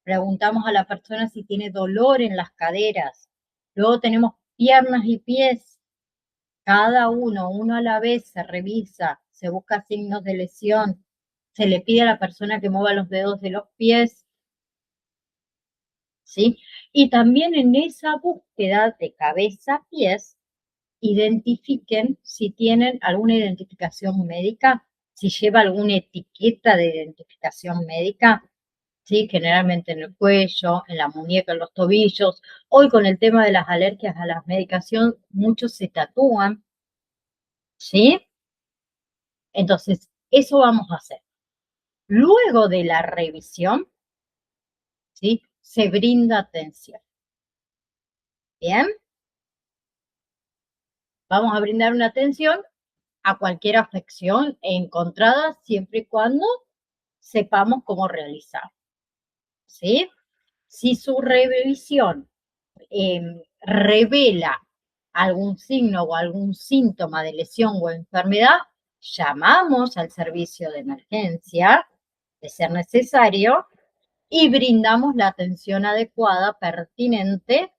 Preguntamos a la persona si tiene dolor en las caderas. Luego tenemos piernas y pies. Cada uno a la vez se revisa, se busca signos de lesión. Se le pide a la persona que mueva los dedos de los pies, ¿sí? Y también en esa búsqueda de cabeza-pies, identifiquen si tienen alguna identificación médica, si lleva alguna etiqueta de identificación médica, ¿sí? Generalmente en el cuello, en la muñeca, en los tobillos. Hoy con el tema de las alergias a la medicación, muchos se tatúan, ¿sí? Entonces, eso vamos a hacer. Luego de la revisión, ¿sí? Se brinda atención. ¿Bien? Vamos a brindar una atención a cualquier afección encontrada siempre y cuando sepamos cómo realizar, ¿sí? Si su revisión revela algún signo o algún síntoma de lesión o enfermedad, llamamos al servicio de emergencia, de ser necesario, y brindamos la atención adecuada, pertinente,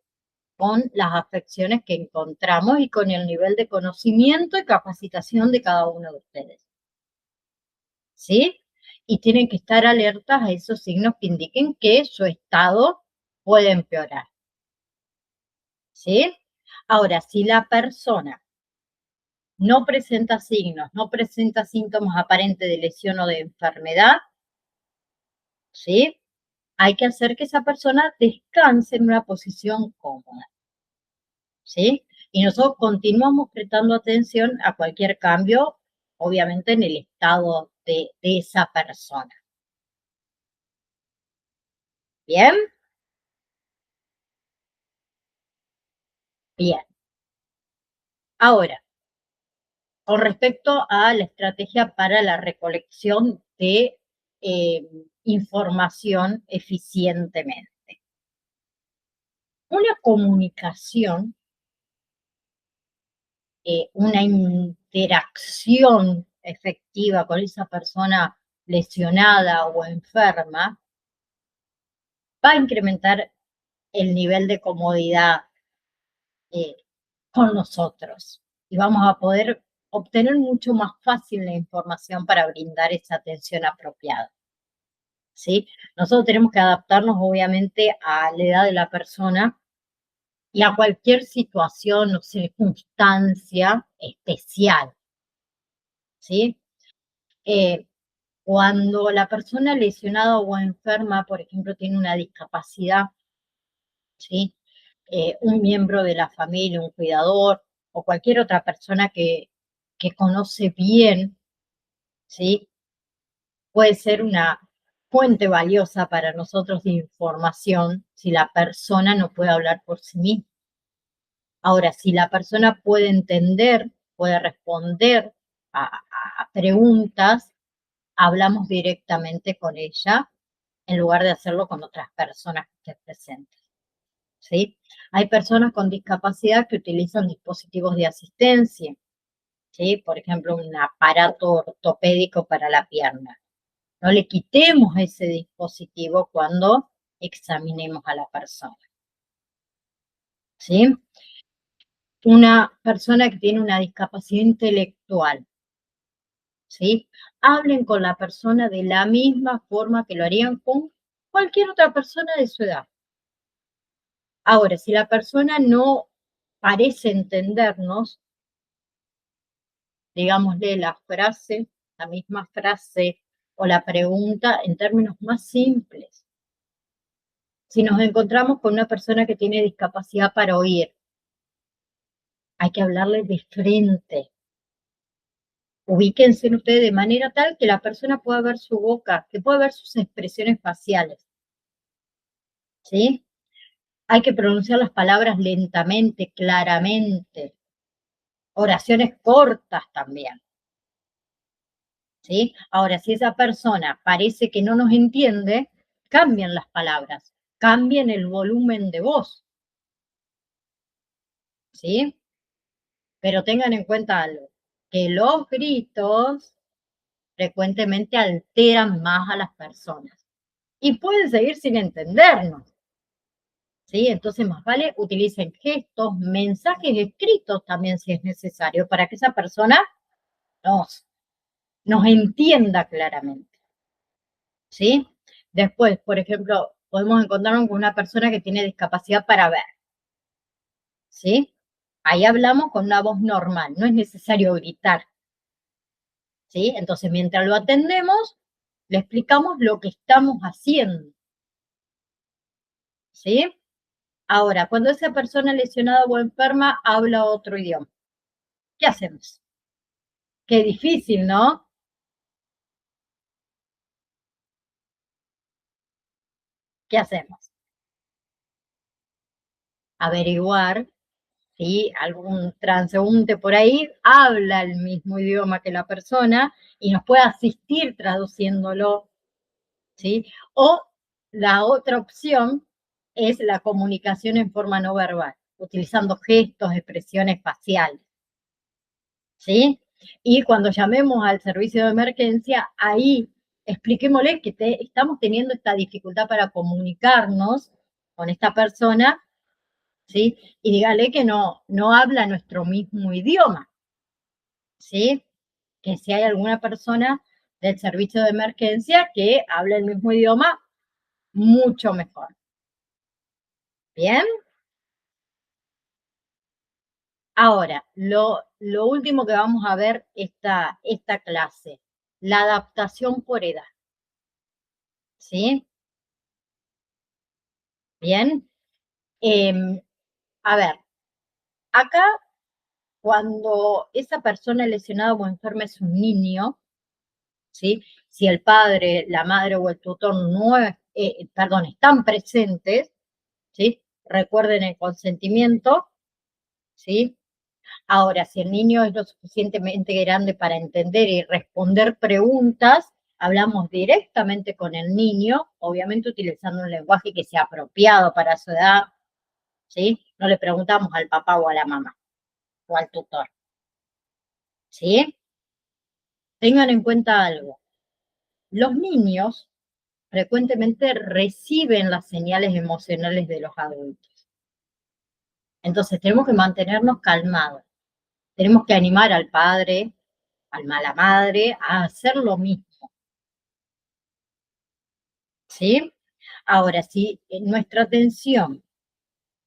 con las afecciones que encontramos y con el nivel de conocimiento y capacitación de cada uno de ustedes, ¿sí? Y tienen que estar alertas a esos signos que indiquen que su estado puede empeorar, ¿sí? Ahora, si la persona no presenta signos, no presenta síntomas aparentes de lesión o de enfermedad, ¿sí? Hay que hacer que esa persona descanse en una posición cómoda, ¿sí? Y nosotros continuamos prestando atención a cualquier cambio, obviamente en el estado de esa persona. ¿Bien? Bien. Ahora, con respecto a la estrategia para la recolección de información eficientemente. Una comunicación, una interacción efectiva con esa persona lesionada o enferma, va a incrementar el nivel de comodidad con nosotros y vamos a poder obtener mucho más fácil la información para brindar esa atención apropiada. ¿Sí? Nosotros tenemos que adaptarnos obviamente a la edad de la persona y a cualquier situación o circunstancia especial. ¿Sí? Cuando la persona lesionada o enferma, por ejemplo, tiene una discapacidad, ¿sí? Un miembro de la familia, un cuidador o cualquier otra persona que conoce bien, ¿sí? Puede ser una fuente valiosa para nosotros de información si la persona no puede hablar por sí misma. Ahora, si la persona puede entender, puede responder a preguntas, hablamos directamente con ella en lugar de hacerlo con otras personas que estén presentes. ¿Sí? Hay personas con discapacidad que utilizan dispositivos de asistencia, ¿sí? Por ejemplo, un aparato ortopédico para la pierna. No le quitemos ese dispositivo cuando examinemos a la persona. ¿Sí? Una persona que tiene una discapacidad intelectual, ¿sí? Hablen con la persona de la misma forma que lo harían con cualquier otra persona de su edad. Ahora, si la persona no parece entendernos, digámosle la misma frase o la pregunta en términos más simples. Si nos encontramos con una persona que tiene discapacidad para oír, hay que hablarle de frente. Ubíquense en ustedes de manera tal que la persona pueda ver su boca, que pueda ver sus expresiones faciales. ¿Sí? Hay que pronunciar las palabras lentamente, claramente. Oraciones cortas también. ¿Sí? Ahora, si esa persona parece que no nos entiende, cambien las palabras, cambien el volumen de voz. ¿Sí? Pero tengan en cuenta algo, que los gritos frecuentemente alteran más a las personas y pueden seguir sin entendernos. ¿Sí? Entonces, más vale utilicen gestos, mensajes escritos también si es necesario, para que esa persona nos entienda claramente. ¿Sí? Después, por ejemplo, podemos encontrarnos con una persona que tiene discapacidad para ver. ¿Sí? Ahí hablamos con una voz normal, no es necesario gritar. ¿Sí? Entonces, mientras lo atendemos, le explicamos lo que estamos haciendo. ¿Sí? Ahora, cuando esa persona lesionada o enferma habla otro idioma, ¿qué hacemos? Qué difícil, ¿no? ¿Qué hacemos? Averiguar si algún transeúnte por ahí habla el mismo idioma que la persona y nos puede asistir traduciéndolo, ¿sí? O la otra opción es la comunicación en forma no verbal, utilizando gestos, expresiones faciales, ¿sí? Y cuando llamemos al servicio de emergencia, ahí expliquémosle que estamos teniendo esta dificultad para comunicarnos con esta persona, ¿sí? Y dígale que no habla nuestro mismo idioma, ¿sí? Que si hay alguna persona del servicio de emergencia que hable el mismo idioma, mucho mejor. ¿Bien? Ahora, lo último que vamos a ver esta clase, la adaptación por edad. ¿Sí? Bien. A ver, acá cuando esa persona lesionada o enferma es un niño, ¿sí? Si el padre, la madre o el tutor no, están presentes, ¿sí? Recuerden el consentimiento, ¿sí? Ahora, si el niño es lo suficientemente grande para entender y responder preguntas, hablamos directamente con el niño, obviamente utilizando un lenguaje que sea apropiado para su edad, ¿sí? No le preguntamos al papá o a la mamá o al tutor, ¿sí? Tengan en cuenta algo. Los niños frecuentemente reciben las señales emocionales de los adultos. Entonces tenemos que mantenernos calmados. Tenemos que animar al padre, a la madre, a hacer lo mismo. ¿Sí? Ahora, si nuestra atención,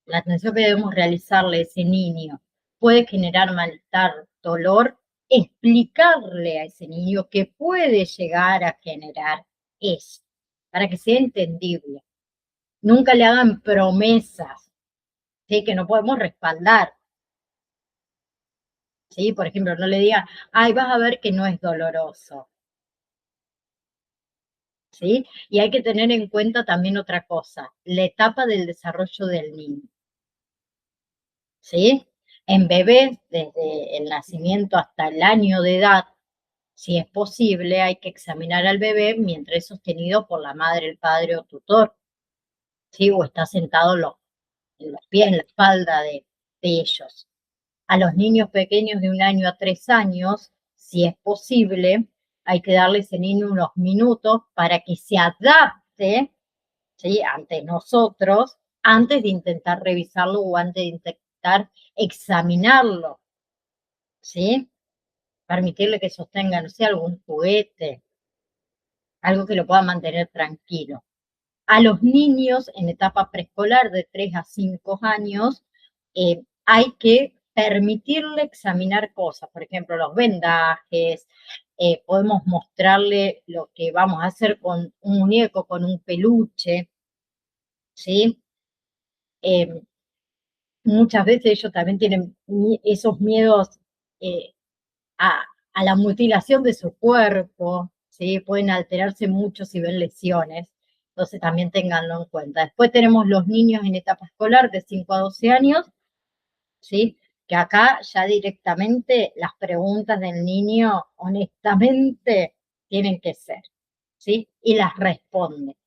la atención que debemos realizarle a ese niño, puede generar malestar, dolor, explicarle a ese niño que puede llegar a generar eso, para que sea entendible. Nunca le hagan promesas, ¿sí? Que no podemos respaldar. ¿Sí? Por ejemplo, no le digan, ay, vas a ver que no es doloroso. ¿Sí? Y hay que tener en cuenta también otra cosa, la etapa del desarrollo del niño. ¿Sí? En bebés, desde el nacimiento hasta el año de edad, si es posible, hay que examinar al bebé mientras es sostenido por la madre, el padre o tutor, ¿sí? O está sentado en los pies, en la espalda de ellos. A los niños pequeños de 1 año a 3 años, si es posible, hay que darle a ese niño unos minutos para que se adapte, ¿sí? Ante nosotros, antes de intentar revisarlo o antes de intentar examinarlo, ¿sí? Permitirle que sostenga, no sé, algún juguete, algo que lo pueda mantener tranquilo. A los niños en etapa preescolar de 3 a 5 años, hay que permitirle examinar cosas, por ejemplo, los vendajes, podemos mostrarle lo que vamos a hacer con un muñeco, con un peluche, ¿sí? Muchas veces ellos también tienen esos miedos eh, a, a la mutilación de su cuerpo, ¿sí? Pueden alterarse mucho si ven lesiones, entonces también ténganlo en cuenta. Después tenemos los niños en etapa escolar de 5 a 12 años, ¿sí? Que acá ya directamente las preguntas del niño, honestamente, tienen que ser, ¿sí? Y las responde,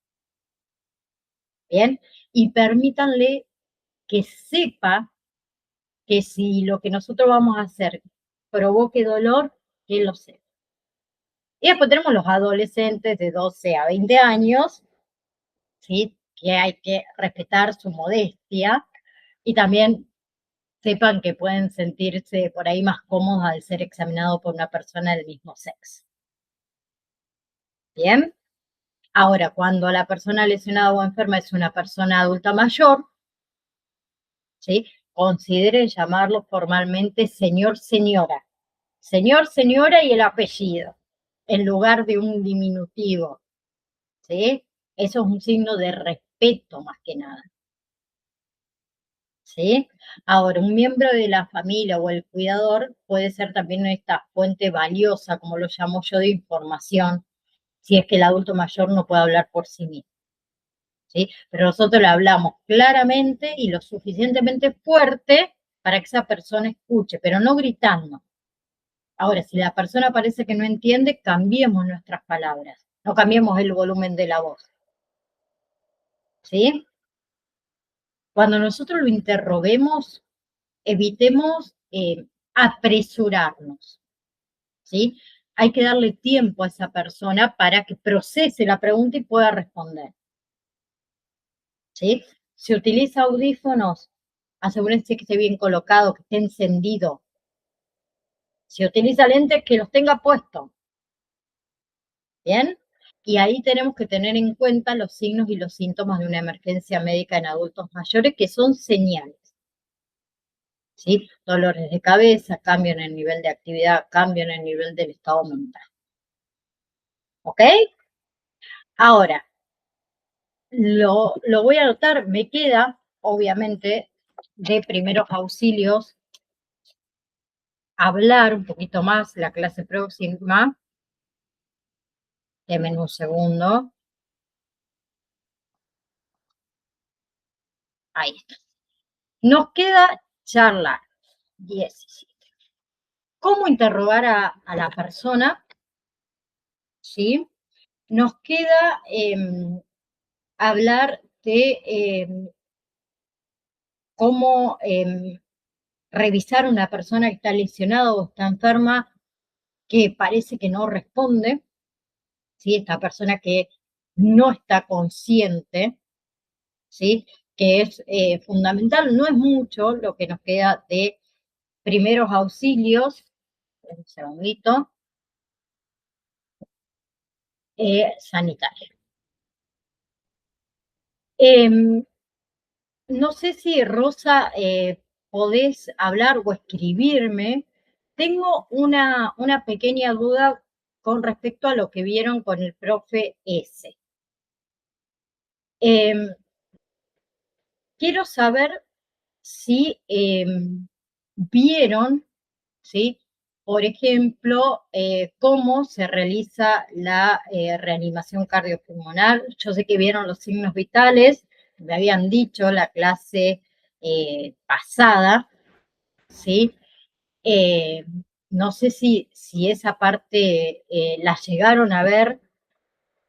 ¿bien? Y permítanle que sepa que si lo que nosotros vamos a hacer provoque dolor, que lo sepa. Y después tenemos los adolescentes de 12 a 20 años, ¿sí? Que hay que respetar su modestia y también sepan que pueden sentirse por ahí más cómodos al ser examinados por una persona del mismo sexo. ¿Bien? Ahora, cuando la persona lesionada o enferma es una persona adulta mayor, ¿sí? Consideren llamarlo formalmente señor, señora. Señor, señora y el apellido, en lugar de un diminutivo, ¿sí? Eso es un signo de respeto más que nada, ¿sí? Ahora, un miembro de la familia o el cuidador puede ser también esta fuente valiosa, como lo llamo yo, de información, si es que el adulto mayor no puede hablar por sí mismo, ¿sí? Pero nosotros le hablamos claramente y lo suficientemente fuerte para que esa persona escuche, pero no gritando. Ahora, si la persona parece que no entiende, cambiemos nuestras palabras, no cambiemos el volumen de la voz, ¿sí? Cuando nosotros lo interroguemos, evitemos apresurarnos, ¿sí? Hay que darle tiempo a esa persona para que procese la pregunta y pueda responder, ¿sí? Si utiliza audífonos, asegúrense que esté bien colocado, que esté encendido. Si utiliza lentes, que los tenga puestos, ¿bien? Y ahí tenemos que tener en cuenta los signos y los síntomas de una emergencia médica en adultos mayores, que son señales, ¿sí? Dolores de cabeza, cambio en el nivel de actividad, cambio en el nivel del estado mental. ¿Ok? Ahora, lo voy a anotar, me queda, obviamente, de primeros auxilios, hablar un poquito más la clase próxima. Denme un segundo. Ahí está. Nos queda charlar. 17. ¿Cómo interrogar a la persona? ¿Sí? Nos queda hablar de cómo revisar a una persona que está lesionada o está enferma, que parece que no responde, ¿sí? Esta persona que no está consciente, ¿sí? Que es fundamental, no es mucho lo que nos queda de primeros auxilios, un segundito, sanitario. No sé si, Rosa, podés hablar o escribirme. Tengo una pequeña duda con respecto a lo que vieron con el profe S. Quiero saber si vieron, ¿sí? Por ejemplo, cómo se realiza la reanimación cardiopulmonar. Yo sé que vieron los signos vitales, me habían dicho la clase pasada, ¿sí? No sé si esa parte la llegaron a ver,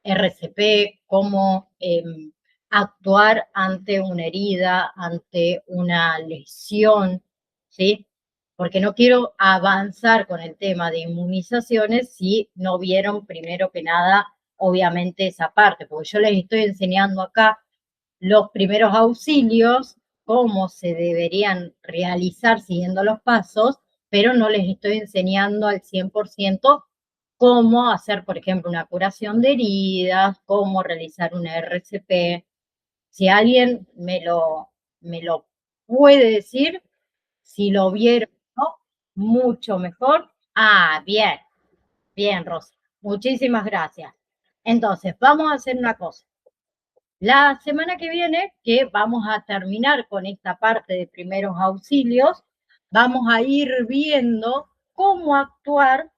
RCP, cómo actuar ante una herida, ante una lesión, ¿sí? Porque no quiero avanzar con el tema de inmunizaciones si no vieron primero que nada, obviamente, esa parte, porque yo les estoy enseñando acá los primeros auxilios, cómo se deberían realizar siguiendo los pasos, pero no les estoy enseñando al 100% cómo hacer, por ejemplo, una curación de heridas, cómo realizar una RCP. Si alguien me lo puede decir, si lo vieron, ¿no? Mucho mejor. Ah, bien, bien, Rosa. Muchísimas gracias. Entonces, vamos a hacer una cosa. La semana que viene, que vamos a terminar con esta parte de primeros auxilios, vamos a ir viendo cómo actuar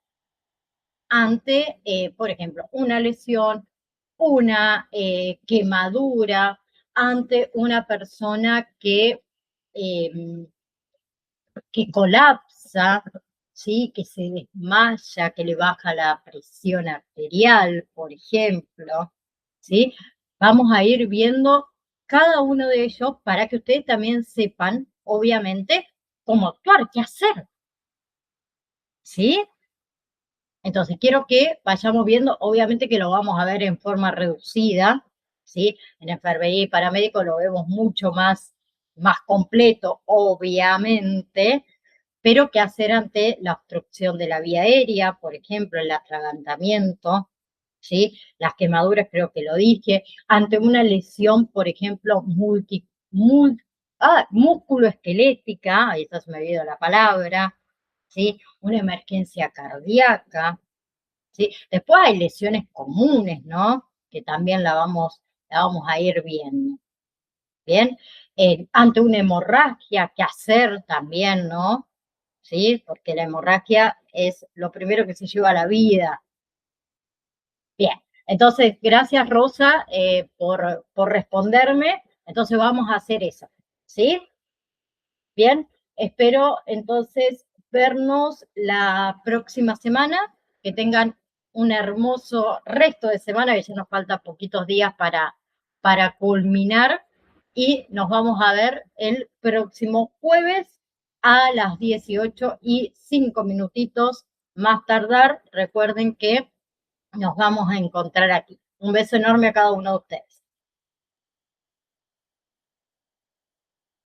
ante, por ejemplo, una lesión, una quemadura, ante una persona que colapsa, ¿sí? Que se desmaya, que le baja la presión arterial, por ejemplo, ¿sí? Vamos a ir viendo cada uno de ellos para que ustedes también sepan, obviamente, cómo actuar, qué hacer, ¿sí? Entonces, quiero que vayamos viendo, obviamente que lo vamos a ver en forma reducida, ¿sí? En enfermería y paramédico lo vemos mucho más completo, obviamente, pero qué hacer ante la obstrucción de la vía aérea, por ejemplo, el atragantamiento, ¿sí? Las quemaduras, creo que lo dije, ante una lesión, por ejemplo, musculoesquelética, ahí está, se me ha olvidado la palabra, ¿sí? Una emergencia cardíaca, ¿sí? Después hay lesiones comunes, ¿no? Que también la vamos a ir viendo, ¿bien? Ante una hemorragia, ¿qué hacer también, no? ¿Sí? Porque la hemorragia es lo primero que se lleva a la vida. Bien, entonces, gracias Rosa por responderme. Entonces vamos a hacer eso, ¿sí? Bien, espero entonces vernos la próxima semana, que tengan un hermoso resto de semana, que ya nos faltan poquitos días para culminar, y nos vamos a ver el próximo jueves a las 18:05 más tardar. Recuerden que nos vamos a encontrar aquí. Un beso enorme a cada uno de ustedes.